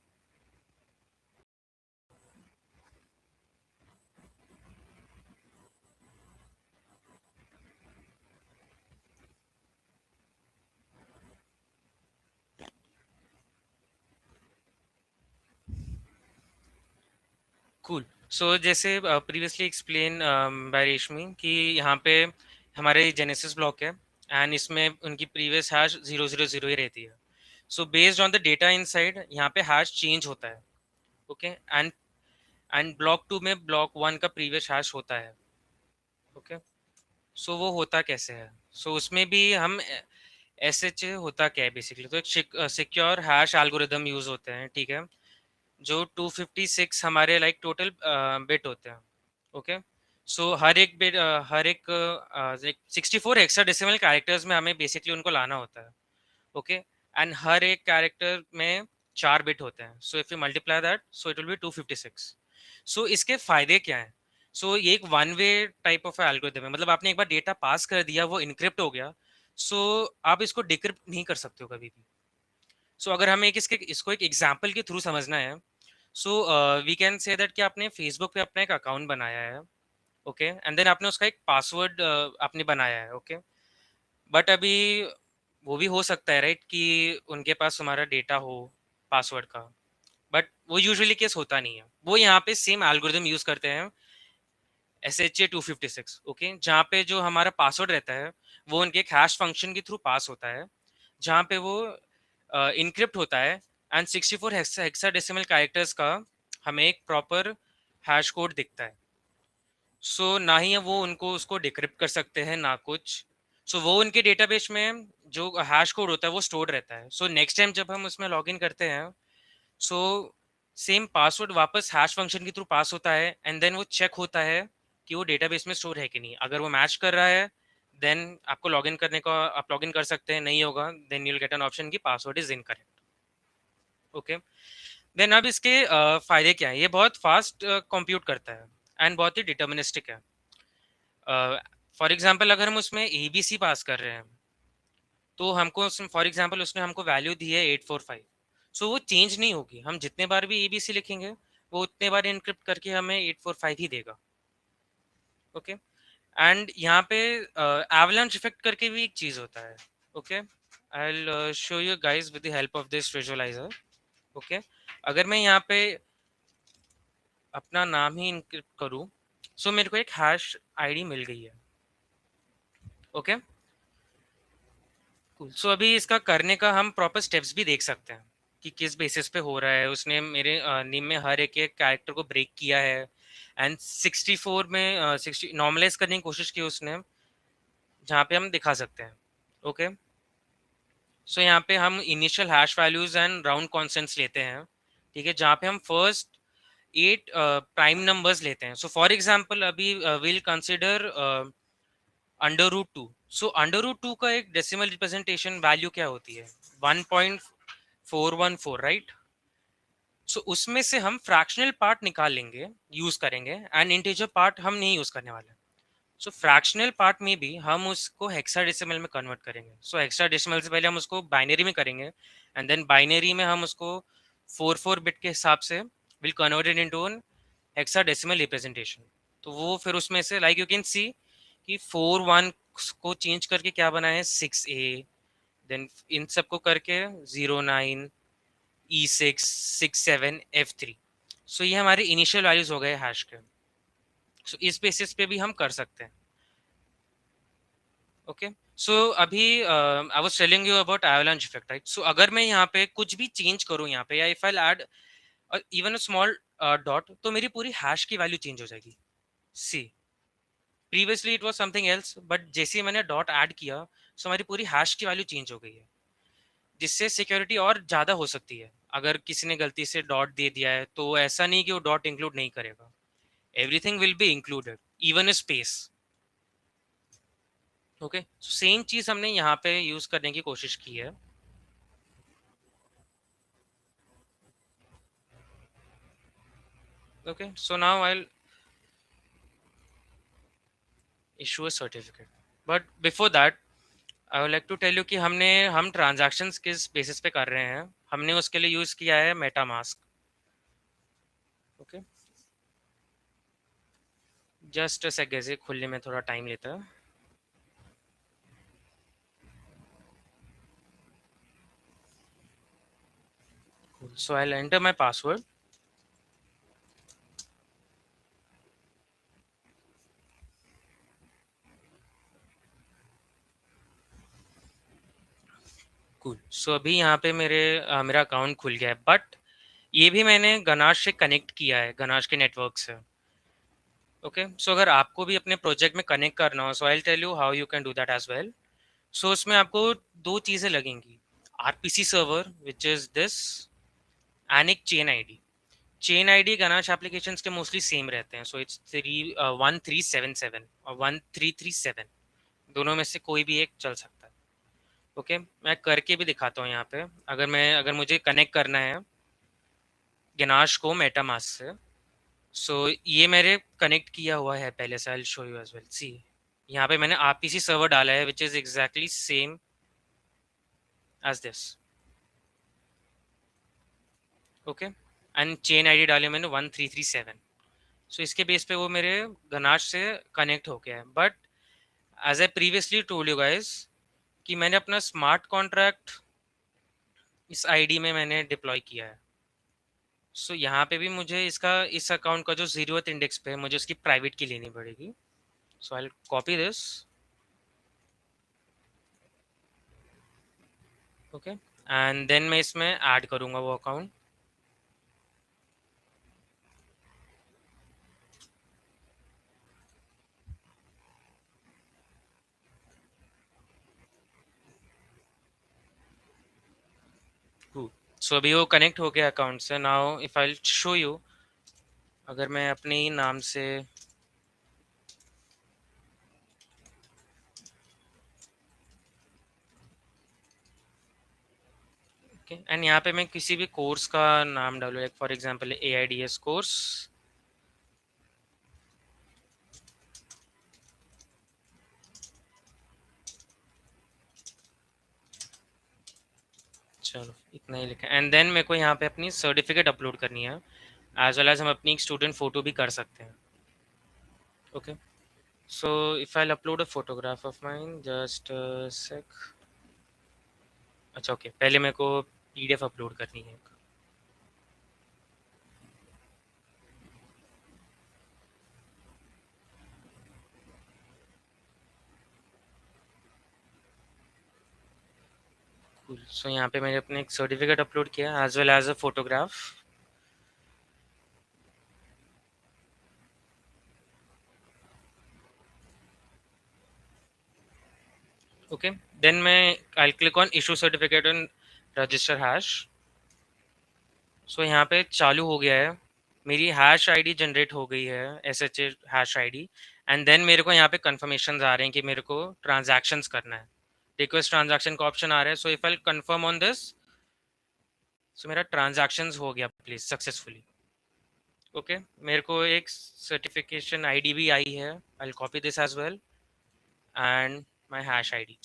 Cool. So जैसे प्रीवियसली एक्सप्लेन बाय रेशमी कि यहाँ पे हमारे जेनेसिस ब्लॉक है एंड इसमें उनकी प्रीवियस हैश 000 ही रहती है. So based on the data inside यहाँ पे हैश चेंज होता है. ओके. एंड ब्लॉक 2 में ब्लॉक 1 का प्रीवियस हैश होता है. ओके. सो वो होता कैसे है. सो उसमें भी हम SHA होता क्या है बेसिकली. तो एक सिक्योर हैश एल्गोरिदम यूज होते हैं. ठीक है, जो 256 हमारे लाइक टोटल बिट होते हैं. ओके. सो हर एक बिट हर एक 64 हेक्साडेसिमल कैरेक्टर्स में हमें बेसिकली उनको लाना होता है. ओके. एंड हर एक कैरेक्टर में 4 बिट होते हैं. So if you multiply that, so it will be 256. सो इसके फायदे क्या हैं? सो ये एक one way type of algorithm है. मतलब आपने एक बार डेटा पास कर दिया, वो इनक्रिप्ट हो गया, सो आप इसको डिक्रिप्ट नहीं कर सकते हो कभी भी. सो अगर हमें इसको एक एग्जाम्पल के थ्रू समझना है, so we can say that कि आपने फेसबुक पे अपना एक अकाउंट बनाया है. ओके. एंड देन आपने उसका एक पासवर्ड आपने बनाया है. ओके. बट अभी वो भी हो सकता है राइट कि उनके पास हमारा डेटा हो पासवर्ड का. बट वो यूजुअली केस होता नहीं है. वो यहाँ पे सेम एल्गोरिथम यूज करते हैं, SHA-256. ओके. जहाँ पे जो हमारा पासवर्ड रहता है वो उनके एक हैश फंक्शन के थ्रू पास होता है, जहाँ पे वो इनक्रिप्ट होता है. एंड 64 हेक्साडेसिमल कैरेक्टर्स का हमें एक प्रॉपर हैश कोड दिखता है. सो ना ही वो उनको उसको डिक्रिप्ट कर सकते हैं ना कुछ. सो वो उनके डेटाबेस में जो हैश कोड होता है वो स्टोर रहता है. सो नेक्स्ट टाइम जब हम उसमें लॉग इन करते हैं, सो सेम पासवर्ड वापस हैश फंक्शन के थ्रू पास होता है. एंड देन वो चेक होता है कि वो डेटाबेस में स्टोर है कि नहीं. अगर वो मैच कर रहा है, देन आपको लॉग इन करने का आप लॉग इन कर सकते हैं. नहीं होगा, then you will get an option की password is incorrect. Okay. Then अब इसके फायदे क्या है? ये बहुत फास्ट कंप्यूट करता है एंड बहुत ही डिटर्मिनिस्टिक है. फॉर एग्जाम्पल अगर हम उसमें ABC पास कर रहे हैं, तो हमको फॉर एग्जाम्पल उसने हमको वैल्यू दी है 845. सो वो चेंज नहीं होगी. हम जितने बार भी ABC लिखेंगे, वो उतने बार इनक्रिप्ट करके हमें 845 ही देगा. ओके. एंड यहाँ पे एवलांच इफेक्ट करके भी एक चीज होता है. Okay. I will show you guys with the help of this visualiser. Okay. अगर मैं यहाँ पे अपना नाम ही इनक्रिप्ट करूँ, सो मेरे को एक हैश आईडी मिल गई है. ओके. सो अभी इसका करने का हम प्रॉपर स्टेप्स भी देख सकते हैं कि किस बेसिस पे हो रहा है. उसने मेरे नेम में हर एक कैरेक्टर को ब्रेक किया है. एंड 64 में 60 नॉर्मलाइज करने की कोशिश की उसने, जहाँ पे हम दिखा सकते हैं. ओके. सो यहाँ पे हम initial hash values and round constants लेते हैं. ठीक है. जहाँ पे हम फर्स्ट 8 प्राइम नंबर्स लेते हैं. सो फॉर एग्जाम्पल अभी विल कंसिडर √2. सो √2 का एक डेसिमल रिप्रेजेंटेशन वैल्यू क्या होती है? 1.414, राइट. सो उसमें से हम फ्रैक्शनल पार्ट निकाल लेंगे, यूज करेंगे, एंड इंटीजर पार्ट हम नहीं यूज करने वाले. सो फ्रैक्शनल पार्ट में भी हम उसको हेक्साडेसिमल में कन्वर्ट करेंगे. सो हेक्साडेसिमल से पहले हम उसको बाइनरी में करेंगे, एंड देन बाइनरी में हम उसको 4 बिट के हिसाब से will convert it into an hexadecimal representation. तो वो फिर उसमें से लाइक यू कैन सी कि 4 1 को चेंज करके क्या बना है 6A. देन इन सबको करके 09 E6 67 F3. सो ये हमारे इनिशियल वैल्यूज हो गए हैश के. सो इस बेसिस पे भी हम कर सकते हैं. ओके. सो अभी I was telling you about avalanche effect, right. So अगर मैं यहाँ पे कुछ भी चेंज करूँ यहाँ पे, या if I add even a small dot, तो मेरी पूरी हैश की वैल्यू चेंज हो जाएगी. See, previously it was something else, but जैसे ही मैंने डॉट ऐड किया, सो हमारी पूरी हैश की वैल्यू चेंज हो गई है, जिससे सिक्योरिटी और ज़्यादा हो सकती है. अगर किसी ने गलती से डॉट दे दिया है, तो ऐसा नहीं कि वो डॉट इंक्लूड नहीं करेगा. Everything will be included, even a space. Okay. So same चीज़ हमने यहाँ पे यूज़ करने की कोशिश की है. Okay, so now I'll issue a certificate. But before that, I would like to tell you कि हम transactions किस basis पे कर रहे हैं. हमने उसके लिए use किया है MetaMask. Okay. Just a sec, ऐसे खुलने में थोड़ा time लेता है. Cool. So I'll enter my password. Cool. So अभी यहाँ पे मेरा अकाउंट खुल गया है, बट ये भी मैंने गनाश से कनेक्ट किया है, गनाश के नेटवर्क से. ओके. सो अगर आपको भी अपने प्रोजेक्ट में कनेक्ट करना हो, so I will tell you how you can do that as well. So उसमें आपको 2 चीज़ें लगेंगी. RPC server which is this, and एक chain ID. Chain ID Ganache applications के मोस्टली सेम रहते हैं, सो इट्स 1377 और 1337, दोनों में से कोई भी एक चल सकता है। ओके, मैं करके भी दिखाता हूँ यहाँ पे। अगर मुझे कनेक्ट करना है गनाश को मेटामास्क से, सो ये मेरे कनेक्ट किया हुआ है पहले से। I show you as well. See, यहाँ पे मैंने आरपीसी सर्वर डाला है which is exactly same as this. Okay, and chain ID डाली मैंने 1337। सो इसके बेस पे वो मेरे गनाश से कनेक्ट हो गया है। But as I previously told you guys कि मैंने अपना स्मार्ट कॉन्ट्रैक्ट इस आईडी में मैंने डिप्लॉय किया है। सो यहाँ पे भी मुझे इसका, इस अकाउंट का जो 0th इंडेक्स पे है, मुझे उसकी प्राइवेट की लेनी पड़ेगी। So I copy this. Okay, and then मैं इसमें ऐड करूँगा वो अकाउंट। सो अभी वो कनेक्ट हो गया अकाउंट से। Now if I show you, अगर मैं अपने ही नाम से एंड यहाँ पे मैं किसी भी कोर्स का नाम डालूँ, like for example AIDS course. चलो इतना ही लिखा। एंड देन मेरे को यहाँ पे अपनी सर्टिफिकेट अपलोड करनी है, एज वेल एज हम अपनी एक स्टूडेंट फोटो भी कर सकते हैं। Okay, so if I upload a photograph of mine, just sec. अच्छा ओके, पहले मेरे को PDF अपलोड करनी है। सो यहाँ पे मैंने अपने एक सर्टिफिकेट अपलोड किया as well as a photograph. Okay, then मैं I click on issue certificate and register hash. So यहाँ पे चालू हो गया है, मेरी हैश आईडी जनरेट हो गई है, SHA hash ID. And then मेरे को यहाँ पे कन्फर्मेशन आ रहे हैं कि मेरे को ट्रांजैक्शंस करना है। रिक्वेस्ट ट्रांजैक्शन का ऑप्शन आ रहा है। So if I confirm on this, so मेरा ट्रांजैक्शंस हो गया प्लीज सक्सेसफुली। ओके, मेरे को एक सर्टिफिकेशन आईडी भी आई है। I copy this as well and my hash ID.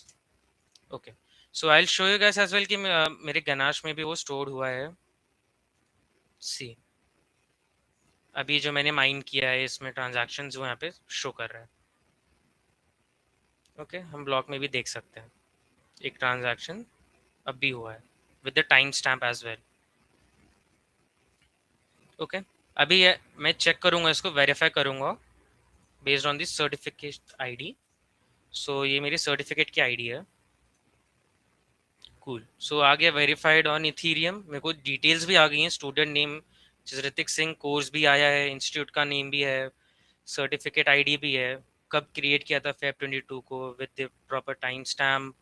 Okay, so I show you guys as well कि मेरे गनाश में भी वो स्टोर हुआ है। सी, अभी जो मैंने माइन किया है इसमें ट्रांजैक्शन जो यहाँ पे शो कर रहा है। ओके, हम ब्लॉक में भी देख सकते हैं एक ट्रांजैक्शन अब भी हुआ है with the timestamp as well. Okay, अभी मैं चेक करूँगा, इसको वेरीफाई करूँगा based on this certificate ID. So ये मेरी सर्टिफिकेट की आईडी है। कूल, सो आ गया वेरीफाइड ऑन इथीरियम। मेरे को डिटेल्स भी आ गई हैं, student name Hrithik Singh, course भी आया है, इंस्टीट्यूट का नेम भी है, सर्टिफिकेट आईडी भी है, कब क्रिएट किया था फेब 22 को with the proper time stamp.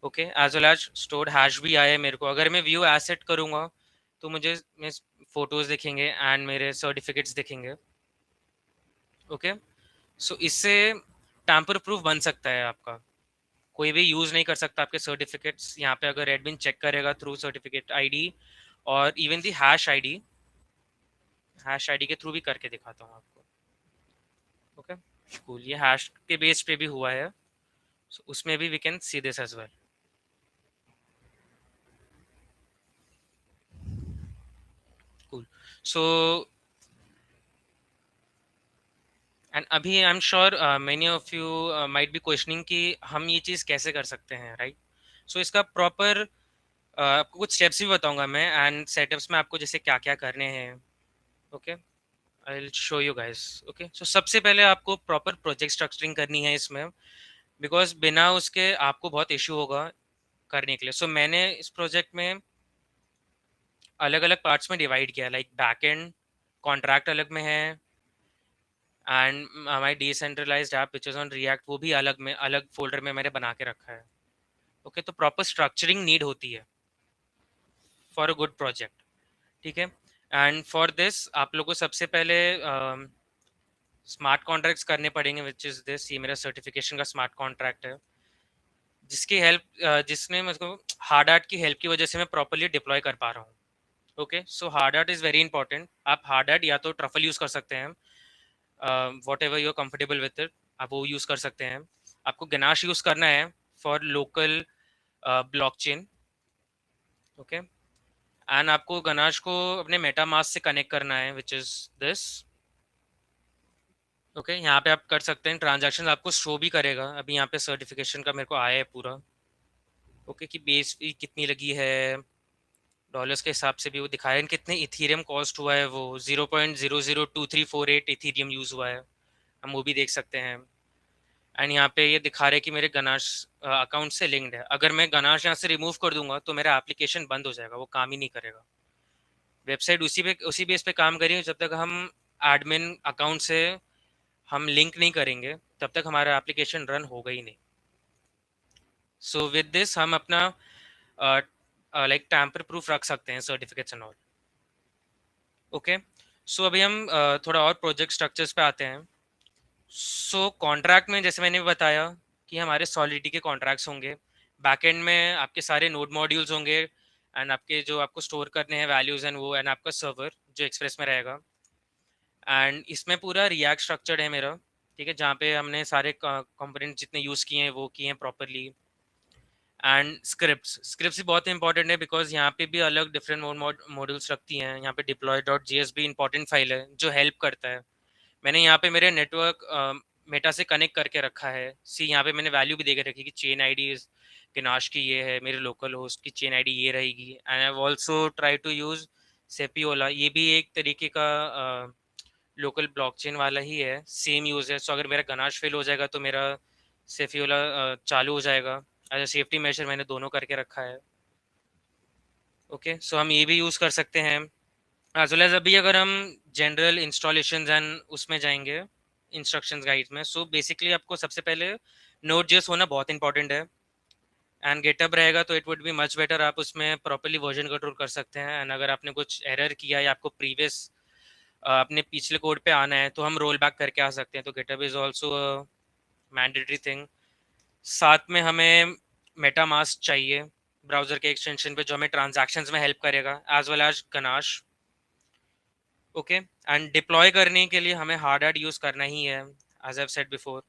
Okay, as well as stored hash भी आया है मेरे को। अगर मैं व्यू एसेट करूँगा तो मुझे फोटोज दिखेंगे एंड मेरे सर्टिफिकेट्स दिखेंगे। ओके, सो इससे टैम्पर प्रूफ बन सकता है आपका, कोई भी यूज़ नहीं कर सकता आपके सर्टिफिकेट्स। यहाँ पे अगर एडमिन चेक करेगा थ्रू सर्टिफिकेट आईडी और इवन दी हैश आईडी के थ्रू भी करके दिखाता हूँ आपको। ओके, कूल, ये हैश के बेस पे भी हुआ है, so उसमें भी we can see this as well. Cool, so and अभी I am sure many of you might be questioning कि हम ये चीज़ कैसे कर सकते हैं, राइट? सो इसका प्रॉपर आपको कुछ स्टेप्स भी बताऊंगा मैं, एंड सेटअप्स में आपको जैसे क्या क्या करने हैं। Okay, I will show you guys. Okay, so सबसे पहले आपको प्रॉपर प्रोजेक्ट स्ट्रक्चरिंग करनी है इसमें, बिकॉज बिना उसके आपको बहुत इशू होगा करने के लिए। सो मैंने इस प्रोजेक्ट में अलग अलग पार्ट्स में डिवाइड किया, लाइक बैक एंड कॉन्ट्रैक्ट अलग में है, and my decentralised app which is on React वो भी अलग में, अलग फोल्डर में मैंने बना के रखा है। ओके, तो प्रॉपर स्ट्रक्चरिंग नीड होती है फॉर अ गुड प्रोजेक्ट, ठीक है? एंड फॉर दिस आप लोग को सबसे पहले स्मार्ट कॉन्ट्रैक्ट्स करने पड़ेंगे, विच इज़ दिस, ये मेरा सर्टिफिकेशन का स्मार्ट कॉन्ट्रैक्ट है, जिसकी हेल्प जिसने मुझको हार्ड आर्ट की हेल्प की वजह से मैं प्रॉपरली डिप्लॉय कर पा रहा हूँ. Okay, so Hardhat is very important. आप हार्ड आर्ट या तो ट्रफल यूज़ कर सकते हैं, whatever you are comfortable with it, आप वो यूज़ कर सकते हैं. आपको गनाश यूज़ करना है for local blockchain. Okay, and आपको गनाश को अपने मेटामास्क से कनेक्ट करना है, विच इज़ दिस. ओके, यहाँ पे आप कर सकते हैं ट्रांजैक्शन, आपको शो भी करेगा. अभी यहाँ पे सर्टिफिकेशन का मेरे को आया है पूरा. ओके, कि बेस फी कितनी लगी है, डॉलर्स के हिसाब से भी वो दिखाया है, कितने इथीरियम कॉस्ट हुआ है, वो 0.002348 इथीरियम यूज़ हुआ है, हम वो भी देख सकते हैं. एंड यहाँ पे ये दिखा रहे हैं कि मेरे गनाश अकाउंट से लिंक्ड है. अगर मैं गनाश यहाँ से रिमूव कर दूंगा तो मेरा एप्लीकेशन बंद हो जाएगा, वो काम ही नहीं करेगा. वेबसाइट उसी बेस पे काम करेगी. जब तक हम एडमिन अकाउंट से हम लिंक नहीं करेंगे तब तक हमारा एप्लीकेशन रन होगा ही नहीं. सो विद दिस हम अपना लाइक टैम्पर प्रूफ रख सकते हैं, certificates and all. Okay, so अभी हम थोड़ा और प्रोजेक्ट स्ट्रक्चर्स पे आते हैं. सो कॉन्ट्रैक्ट में जैसे मैंने बताया कि हमारे सॉलिडिटी के कॉन्ट्रैक्ट्स होंगे, बैकएंड में आपके सारे नोड मॉड्यूल्स होंगे, एंड आपके जो आपको स्टोर करने हैं वैल्यूज़ एंड वो, एंड आपका सर्वर जो एक्सप्रेस में रहेगा. एंड इसमें पूरा रिएक्ट स्ट्रक्चर्ड है मेरा, ठीक है, जहाँ पे हमने सारे कंपोनेंट जितने यूज़ किए हैं वो किए हैं प्रॉपरली. एंड स्क्रिप्ट्स भी बहुत इंपॉर्टेंट है, बिकॉज यहाँ पे भी अलग डिफरेंट मॉड्यूल्स रखती हैं. यहाँ पे deploy.js भी इंपॉर्टेंट फाइल है जो हेल्प करता है. मैंने यहाँ पे मेरे नेटवर्क मेटा से कनेक्ट करके रखा है. सी यहाँ पे मैंने वैल्यू भी दे के रखी कि चेन आईडी किनाश की ये है, मेरे लोकल होस्ट की चेन आईडी ये रहेगी. And I also try to use Sepolia, ये भी एक तरीके का लोकल ब्लॉकचेन वाला ही है, सेम यूज़ है. सो अगर मेरा गनाश फेल हो जाएगा तो मेरा सेफियोला चालू हो जाएगा. एज अ सेफ्टी मेजर मैंने दोनों करके रखा है. ओके, सो हम ये भी यूज़ कर सकते हैं. एज वेल एज अभी अगर हम जनरल इंस्टॉलेशन एंड उसमें जाएंगे इंस्ट्रक्शंस गाइड में, सो बेसिकली आपको सबसे पहले नोड जेएस होना बहुत इंपॉर्टेंट है. एंड गेटअप रहेगा तो it would be much better, आप उसमें प्रॉपरली वर्जन कंट्रोल कर सकते हैं. एंड अगर आपने कुछ एरर किया या आपको प्रीवियस अपने पिछले कोड पे आना है तो हम रोल बैक करके आ सकते हैं. तो getup is also mandatory thing. साथ में हमें मेटामास्क चाहिए ब्राउज़र के एक्सटेंशन पे, जो हमें ट्रांजैक्शंस में हेल्प करेगा, as well as Ganache. Okay, and deploy करने के लिए हमें हार्ड हार्ड यूज़ करना ही है, as I said before.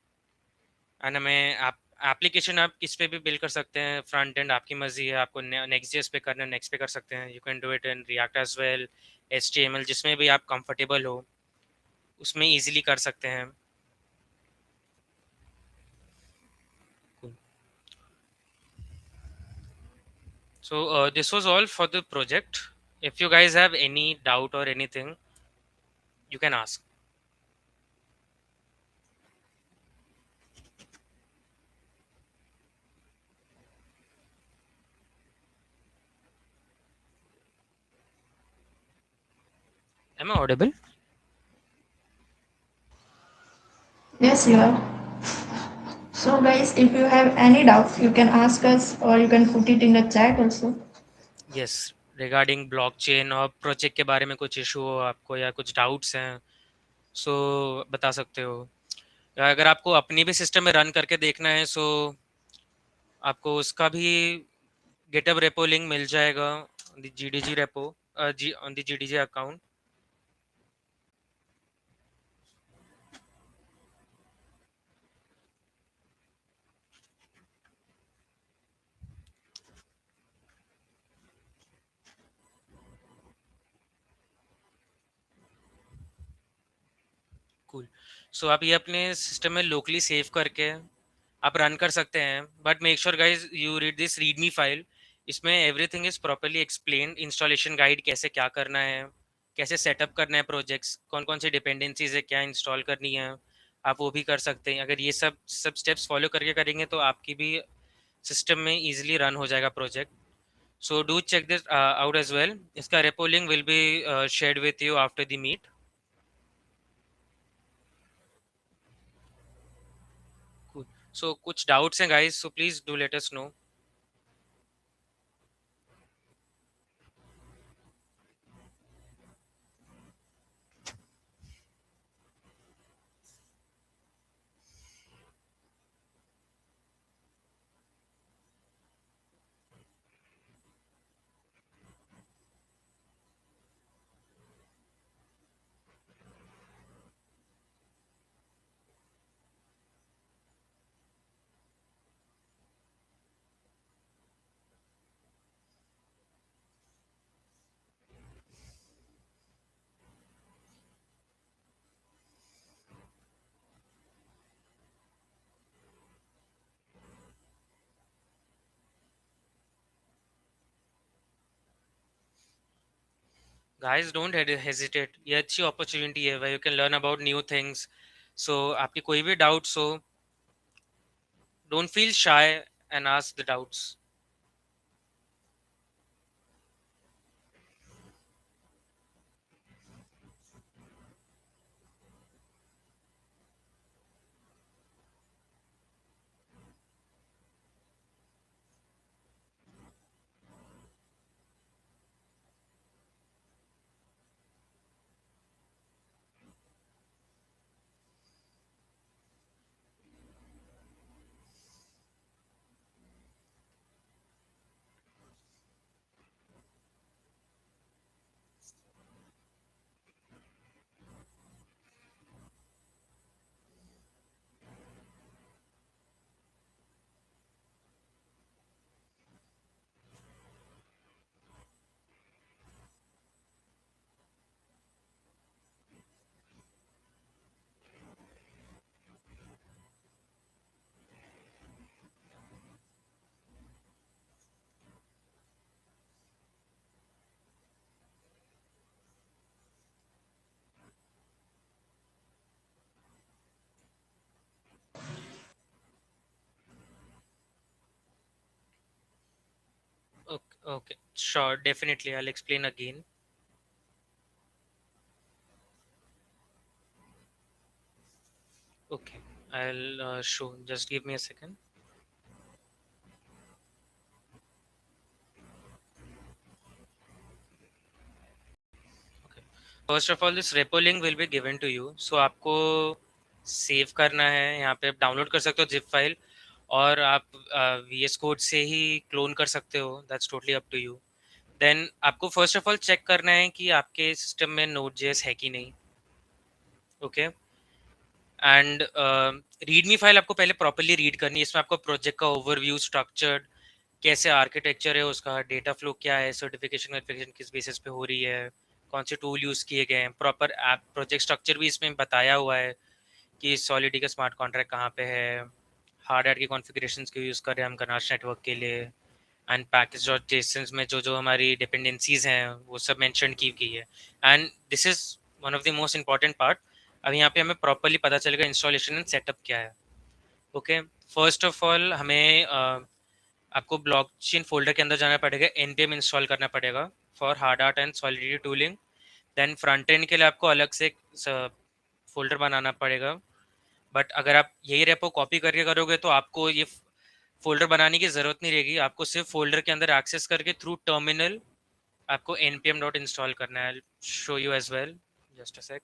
And हमें एप्लीकेशन आप किस पे भी बिल्ड कर सकते हैं, फ्रंट एंड आपकी मर्जी है. आपको नेक्स्ट.जेएस पे करना है नेक्स्ट पे कर सकते हैं. You can do it in React as well, HTML, जिसमें भी आप कंफर्टेबल हो उसमें इजीली कर सकते हैं. So this was all for the project. If you guys have any doubt or anything, you can ask. Am I audible? Yes, you are. So, guys, if you have any doubts, you can ask us or you can put it in the chat also. Yes. Regarding blockchain और project के बारे में कुछ issue हो आपको या कुछ doubts हैं, सो बता सकते हो. या अगर आपको अपनी भी सिस्टम में रन करके देखना है, सो आपको उसका भी गिटहब रेपो लिंक मिल जाएगा द जीडीजी रेपो, जी on the GDG account. Cool. So आप ये अपने सिस्टम में लोकली सेव करके आप रन कर सकते हैं. But make sure guys you read this readme file. इसमें everything is properly explain. Installation guide कैसे क्या करना है, कैसे सेटअप करना है प्रोजेक्ट्स, कौन कौन सी डिपेंडेंसीज है, क्या इंस्टॉल करनी है, आप वो भी कर सकते हैं. अगर ये सब स्टेप्स फॉलो करके करेंगे तो आपकी भी सिस्टम में ईजिली रन हो जाएगा project. So do check this out as well. इसका repo link will be shared with you after the meet. So कुछ डाउट्स हैं guys, so please do let us know. guys, don't hesitate. ये अच्छी opportunity है where you can learn about new things. So आपकी कोई भी doubts हो, don't feel shy and ask the doubts. Okay, okay, sure, definitely. I'll explain again. Okay, I'll show. Just give me a second. Okay. First of all, this repo link will be given to you. So आपको save करना है, यहाँ पे आप download कर सकते हो zip file, और आप VS कोड से ही क्लोन कर सकते हो. That's totally up to you. Then आपको फर्स्ट ऑफ ऑल चेक करना है कि आपके सिस्टम में Node.js है कि नहीं. ओके. एंड रीडमी फाइल आपको पहले प्रॉपरली रीड करनी है. इसमें आपको प्रोजेक्ट का ओवरव्यू, स्ट्रक्चर्ड, कैसे आर्किटेक्चर है उसका, डेटा फ्लो क्या है, सर्टिफिकेशन वेरिफिकेशन किस बेसिस पे हो रही है, कौन से टूल यूज़ किए गए हैं, प्रॉपर ऐप प्रोजेक्ट स्ट्रक्चर भी इसमें बताया हुआ है कि सॉलिडी का स्मार्ट कॉन्ट्रैक्ट कहाँ पे है, हार्ड हैट की कॉन्फ़िगरेशंस को यूज़ कर रहे हैं हम गनाश नेटवर्क के लिए, एंड पैकेज डॉट जेसन्स में जो जो हमारी डिपेंडेंसीज हैं वो सब मेंशन की गई है. And this is one of the most important part. अब यहाँ पे हमें प्रॉपरली पता चलेगा इंस्टॉलेशन एंड सेटअप क्या है. ओके. फर्स्ट ऑफ ऑल हमें आपको ब्लॉकचेन फोल्डर के अंदर जाना पड़ेगा, npm इंस्टॉल करना पड़ेगा for Hardhat and Solidity tooling. Then front end के लिए आपको अलग से फोल्डर बनाना पड़ेगा. बट अगर आप यही रेपो कॉपी करके करोगे तो आपको ये फोल्डर बनाने की ज़रूरत नहीं रहेगी. आपको सिर्फ फोल्डर के अंदर एक्सेस करके थ्रू टर्मिनल आपको npm डॉट इंस्टॉल करना है. Show you as well. Just a sec.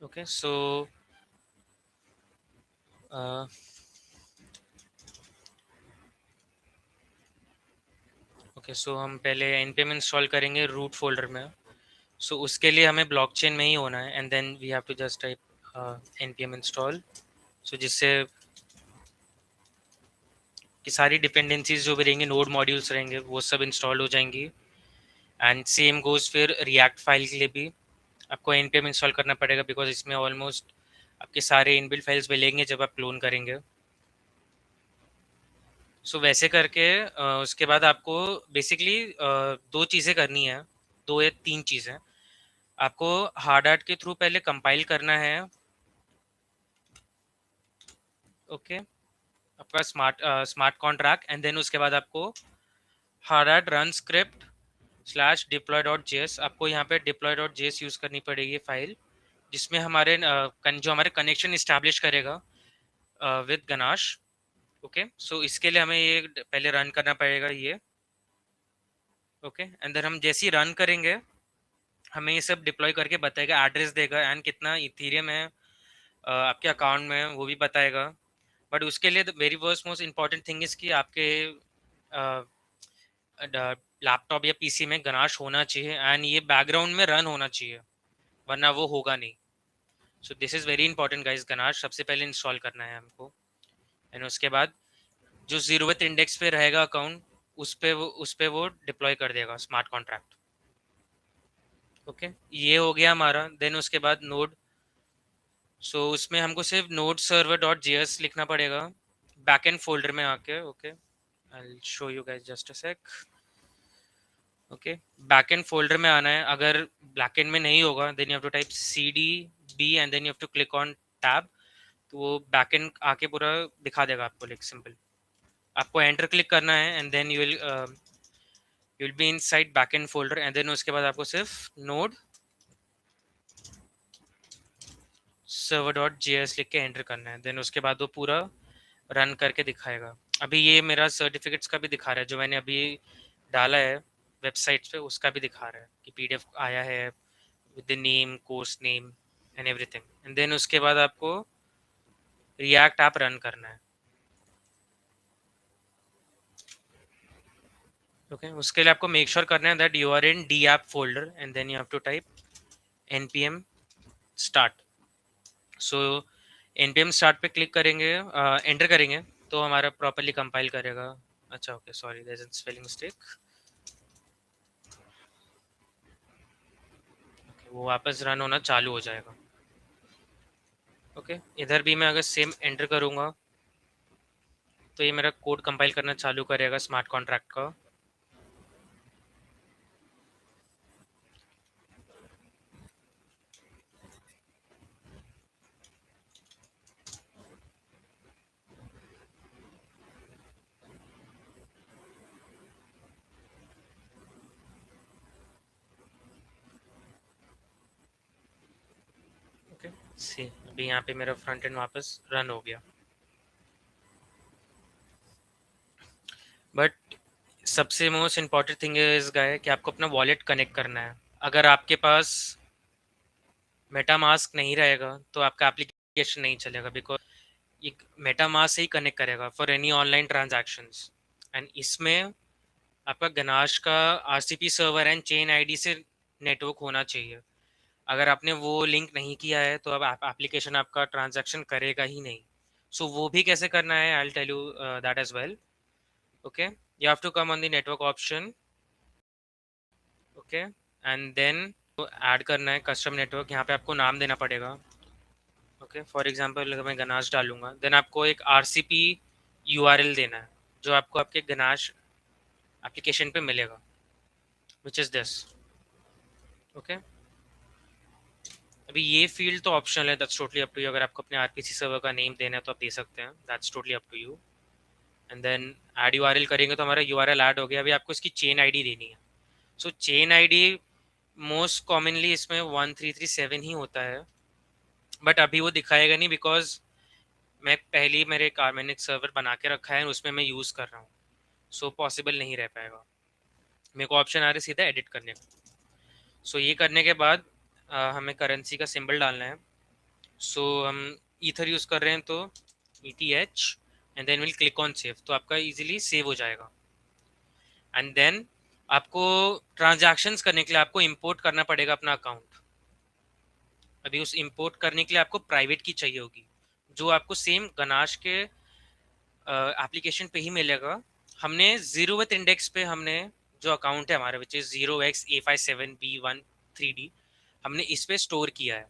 Okay. So okay, so हम पहले npm इंस्टॉल करेंगे रूट फोल्डर में. सो उसके लिए हमें ब्लॉकचेन में ही होना है, and then we have to just type npm install. So जिससे कि सारी डिपेंडेंसीज जो भी रहेंगी, नोड मॉड्यूल्स रहेंगे, वो सब इंस्टॉल हो जाएंगी. एंड सेम गोज फिर रिएक्ट फाइल के लिए भी आपको npm इंस्टॉल करना पड़ेगा, बिकॉज इसमें ऑलमोस्ट आपके सारे इनबिल्ट फाइल्स मिलेंगे जब आप क्लोन करेंगे. सो वैसे करके उसके बाद आपको बेसिकली दो चीज़ें करनी है, दो या तीन चीज़ें. आपको हार्ड हार्ट के थ्रू पहले कंपाइल करना है. ओके. आपका स्मार्ट कॉन्ट्रैक्ट, एंड देन उसके बाद आपको hard heart run script slash deploy dot JS. आपको यहाँ पे डिप्लॉय डॉट जेएस यूज़ करनी पड़ेगी फाइल, जिसमें हमारे जो हमारे कनेक्शन इस्टेब्लिश करेगा विद गनाश. ओके. सो इसके लिए हमें ये पहले रन करना पड़ेगा ये. ओके. एंड देन हम जैसे ही रन करेंगे हमें ये सब डिप्लॉय करके बताएगा, एड्रेस देगा, एंड कितना इथीरियम है आपके अकाउंट में वो भी बताएगा. बट उसके लिए the very first most important thing is कि आपके लैपटॉप या पीसी में गनाश होना चाहिए एंड ये बैकग्राउंड में रन होना चाहिए, वरना वो होगा नहीं. So this is very important guys. Ganache सबसे पहले इंस्टॉल करना है हमको, एंड उसके बाद जो जीरोथ इंडेक्स पे रहेगा अकाउंट, उस पे वो डिप्लॉय कर देगा स्मार्ट कॉन्ट्रैक्ट. ओके, ये हो गया हमारा. देन उसके बाद नोड. सो उसमें हमको सिर्फ नोड सर्वर डॉट जेएस लिखना पड़ेगा बैकएंड फोल्डर में आके. Okay, I will show you guys just a sec. Okay, backend folder में आना है. अगर बैकएंड में नहीं होगा then you have to type cd b and then you have to click on tab. तो वो बैकएंड आके पूरा दिखा देगा आपको. लाइक सिंपल, आपको एंटर क्लिक करना है and then you will be inside backend folder. And then उसके बाद आपको सिर्फ नोड सर्वर डॉट जेएस लिख के एंटर करना है. देन उसके बाद वो पूरा रन करके दिखाएगा. अभी ये मेरा सर्टिफिकेट्स का भी दिखा रहा है, जो मैंने अभी डाला है वेबसाइट पे, उसका भी दिखा रहा है कि पीडीएफ आया है with the name, course name and everything. And then उसके बाद आपको रिएक्ट ऐप रन करना है. ओके, उसके लिए आपको मेक श्योर करना है that you are in the app folder and then you have to type npm start. So npm start पे क्लिक करेंगे, एंटर करेंगे तो हमारा प्रॉपरली कंपाइल करेगा. अच्छा okay, sorry there is a spelling mistake. वो वापस रन होना चालू हो जाएगा. ओके, इधर भी मैं अगर सेम एंटर करूँगा तो ये मेरा कोड कंपाइल करना चालू करेगा स्मार्ट कॉन्ट्रैक्ट का. ओके, सी अभी यहाँ पे मेरा फ्रंट एंड वापस रन हो गया. बट सबसे मोस्ट इम्पॉर्टेंट थिंग इस गाय कि आपको अपना वॉलेट कनेक्ट करना है. अगर आपके पास मेटामास्क नहीं रहेगा तो आपका एप्लीकेशन नहीं चलेगा, बिकॉज ये मेटामास्क से ही कनेक्ट करेगा for any online transactions. And इसमें आपका गनाश का RCP server and chain ID से नेटवर्क होना चाहिए. अगर आपने वो लिंक नहीं किया है तो अब एप्लीकेशन आपका ट्रांजैक्शन करेगा ही नहीं. सो वो भी कैसे करना है, I will tell you that as well. Okay, you have to come on the network option. Okay, and then add करना है कस्टम नेटवर्क. यहाँ पे आपको नाम देना पड़ेगा. ओके, फॉर एग्जांपल अगर मैं गनाश डालूंगा देन आपको एक आरसीपी यूआरएल देना है जो आपको आपके गनाश एप्लीकेशन पे मिलेगा, विच इज़ दिस. ओके, अभी ये फील्ड तो ऑप्शनल है, that's totally up to you. अगर आपको अपने आरपीसी सर्वर का नेम देना है तो आप दे सकते हैं, that's totally up to you. And then add URL करेंगे तो हमारा यूआरएल ऐड हो गया. अभी आपको इसकी चेन आईडी देनी है. सो चेन आईडी मोस्ट कॉमनली इसमें 1337 ही होता है, बट अभी वो दिखाएगा नहीं बिकॉज मैं पहले ही मैंने एक सर्वर बना के रखा है उसमें मैं यूज़ कर रहा हूँ. सो पॉसिबल नहीं रह पाएगा. मेरे को ऑप्शन आ रहा है सीधा एडिट करने का. सो ये करने के बाद हमें करेंसी का सिंबल डालना है. सो हम ईथर यूज़ कर रहे हैं तो ETH and then will click on save, तो आपका इजीली सेव हो जाएगा. एंड देन आपको ट्रांजैक्शंस करने के लिए आपको इंपोर्ट करना पड़ेगा अपना अकाउंट. अभी उस इंपोर्ट करने के लिए आपको प्राइवेट की चाहिए होगी, जो आपको सेम गनाश के एप्लीकेशन पे ही मिलेगा. हमने जीरोथ इंडेक्स पे हमने जो अकाउंट है हमारा विच इज़ 0xA57B13D, हमने इस पे स्टोर किया है.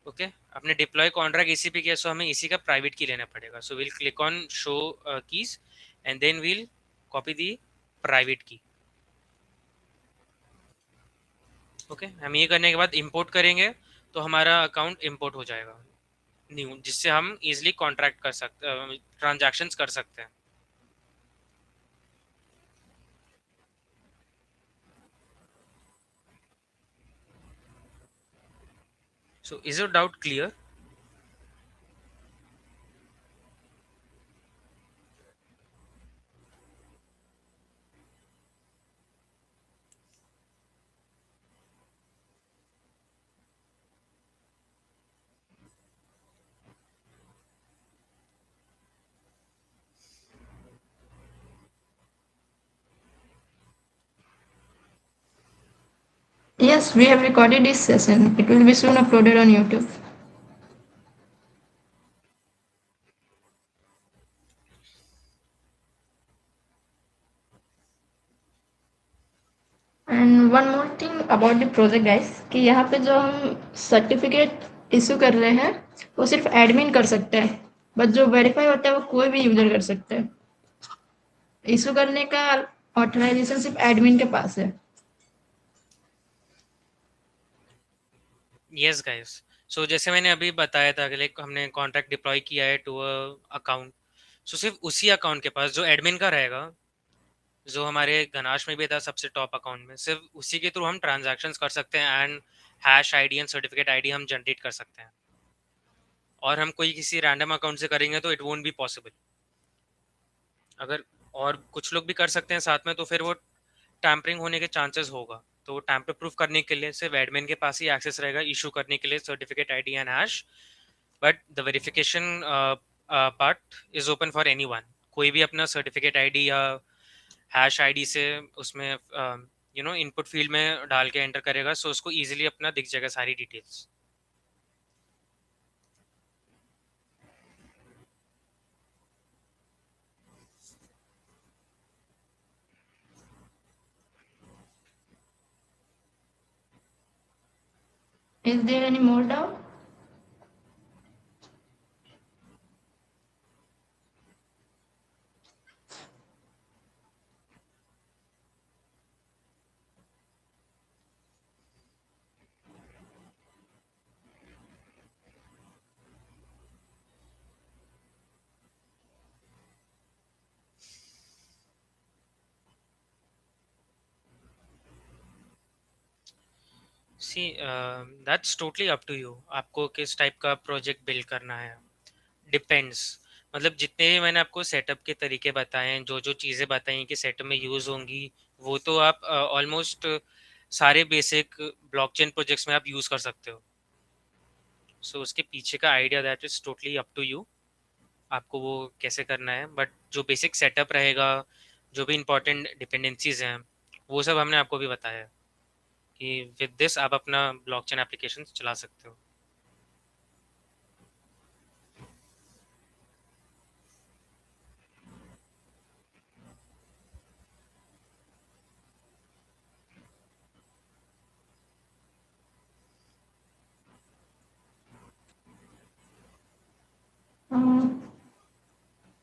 ओके, अपने डिप्लॉय कॉन्ट्रैक्ट इसी पे किया, सो हमें इसी का प्राइवेट की लेना पड़ेगा. So will click on show keys and then will copy the private key. Okay, हम ये करने के बाद इंपोर्ट करेंगे तो हमारा अकाउंट इंपोर्ट हो जाएगा न्यू, जिससे हम इजिली कॉन्ट्रैक्ट कर सकते, ट्रांजैक्शंस कर सकते हैं. So is your doubt clear? Yes, we have recorded this session. It will be soon uploaded on YouTube. And one more thing about the project guys कि यहाँ पे जो हम सर्टिफिकेट इशू कर रहे हैं वो सिर्फ एडमिन कर सकते हैं, बट जो वेरीफाई होता है वो कोई भी यूजर कर सकता है। इशू करने का ऑथराइजेशन सिर्फ एडमिन के पास है। यस गाइस, सो जैसे मैंने अभी बताया था कि लाइक हमने कॉन्ट्रैक्ट डिप्लॉय किया है टू अ अकाउंट, सो सिर्फ उसी अकाउंट के पास जो एडमिन का रहेगा, जो हमारे गनाश में भी था सबसे टॉप अकाउंट में, सिर्फ उसी के थ्रू हम ट्रांजैक्शंस कर सकते हैं and hash ID and certificate ID हम जनरेट कर सकते हैं। और हम कोई किसी रैंडम अकाउंट से करेंगे तो इट वोंट बी पॉसिबल। अगर और कुछ लोग भी कर सकते हैं साथ में तो फिर वो टैम्परिंग होने के चांसेस होगा। तो टैम्पर प्रूफ करने के लिए सिर्फ एडमिन के पास ही एक्सेस रहेगा इशू करने के लिए certificate ID and hash, but the verification part is open for anyone. कोई भी अपना सर्टिफिकेट आईडी या हैश आईडी से उसमें इनपुट फील्ड में डाल के एंटर करेगा, सो उसको इजीली अपना दिख जाएगा सारी details. Is there any more doubt? See that's totally up to you, आपको किस टाइप का प्रोजेक्ट बिल्ड करना है, डिपेंड्स। मतलब जितने भी मैंने आपको सेटअप के तरीके बताए हैं, जो जो चीज़ें बताई कि सेटअप में यूज़ होंगी, वो तो आप ऑलमोस्ट सारे बेसिक ब्लॉकचेन प्रोजेक्ट्स में आप यूज़ कर सकते हो। सो उसके पीछे का idea that is totally up to you, आपको वो कैसे करना है। बट जो बेसिक सेटअप रहेगा, जो भी इंपॉर्टेंट डिपेंडेंसीज हैं, वो सब हमने आपको भी बताया है कि विद दिस आप अपना ब्लॉकचेन एप्लीकेशन चला सकते हो।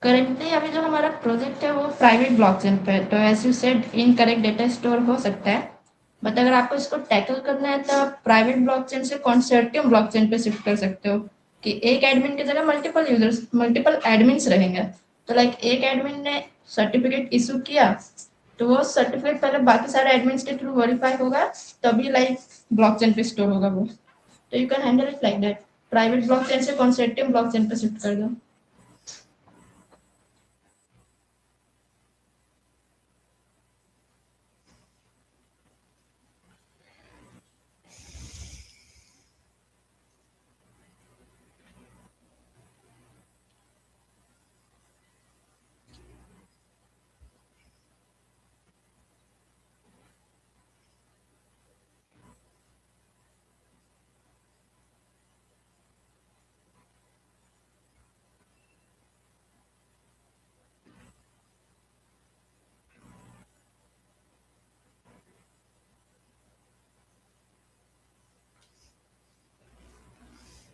करेंटली अभी जो हमारा प्रोजेक्ट है वो प्राइवेट ब्लॉकचेन पे है, तो as you said incorrect data store हो सकता है, बट अगर आपको इसको टैकल करना है तो आप प्राइवेट ब्लॉकचेन से कंसोर्टियम ब्लॉकचेन पे शिफ्ट कर सकते हो कि एक एडमिन की जगह मल्टीपल यूजर्स मल्टीपल एडमिन्स रहेंगे। तो लाइक एक एडमिन ने सर्टिफिकेट इशू किया तो वो सर्टिफिकेट पहले बाकी सारे एडमिन्स के थ्रू वेरीफाई होगा, तभी लाइक ब्लॉकचेन पे स्टोर होगा वो। तो you can handle it like that, private blockchain से कंसोर्टियम ब्लॉकचेन पे शिफ्ट कर दो।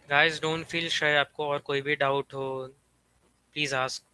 गाइस डोंट फील शाय, आपको और कोई भी डाउट हो please ask.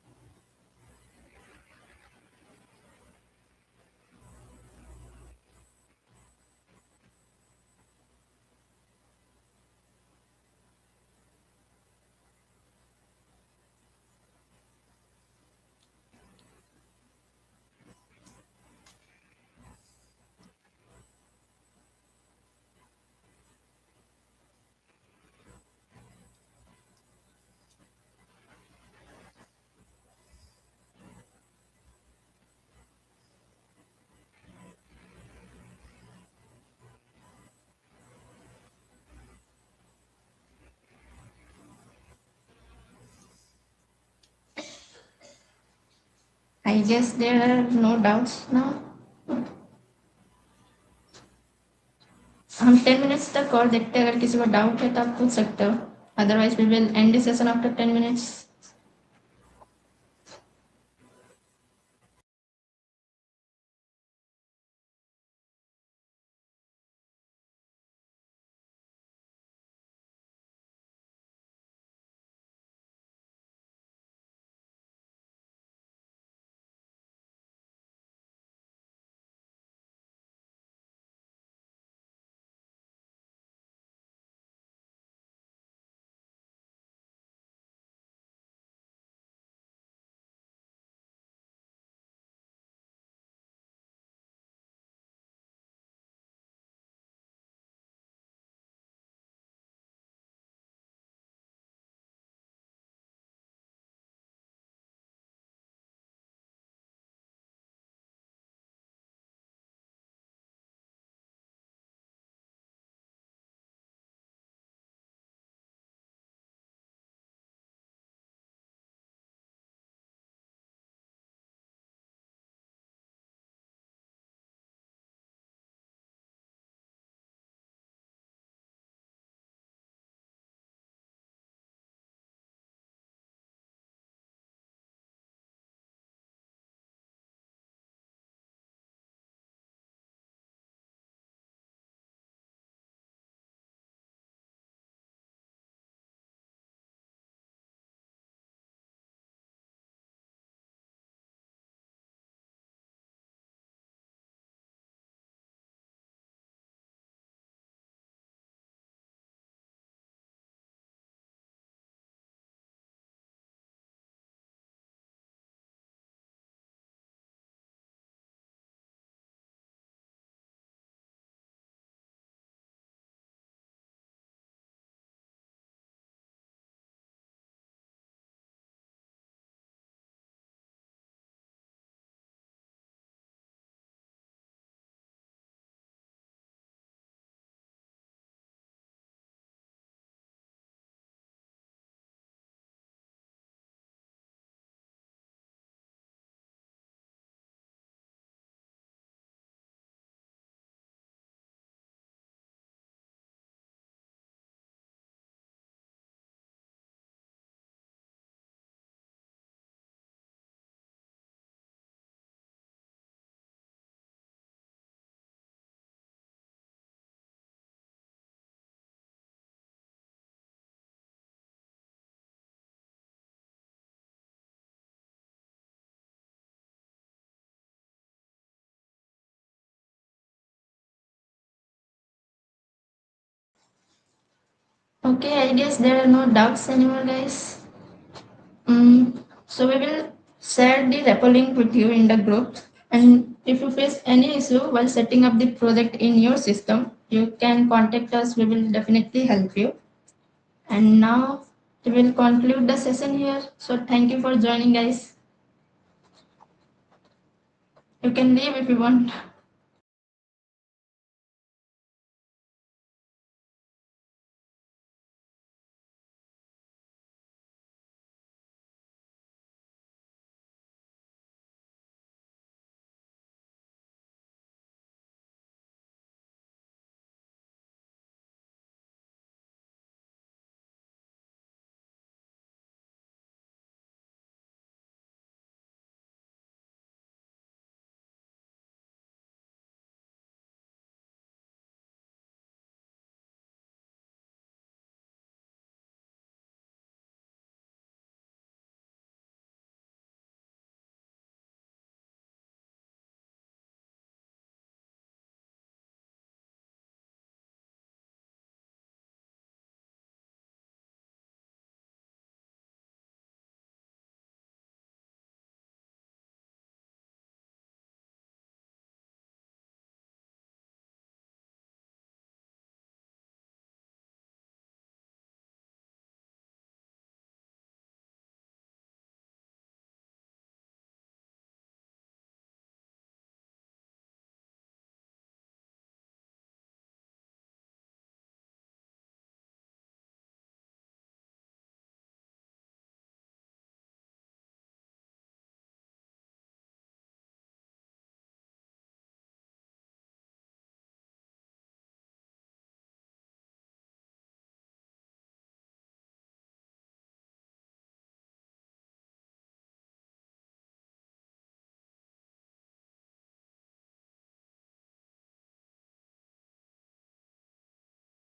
I guess there are no doubts now. 10 minutes तक और देखते हैं, अगर किसी को डाउट है तो आप पूछ सकते हो, otherwise we will end the session after 10 minutes. Okay, I guess there are no doubts anymore, guys. So we will share the repo link with you in the group. And if you face any issue while setting up the project in your system, you can contact us. We will definitely help you. And now we will conclude the session here. So thank you for joining, guys. You can leave if you want.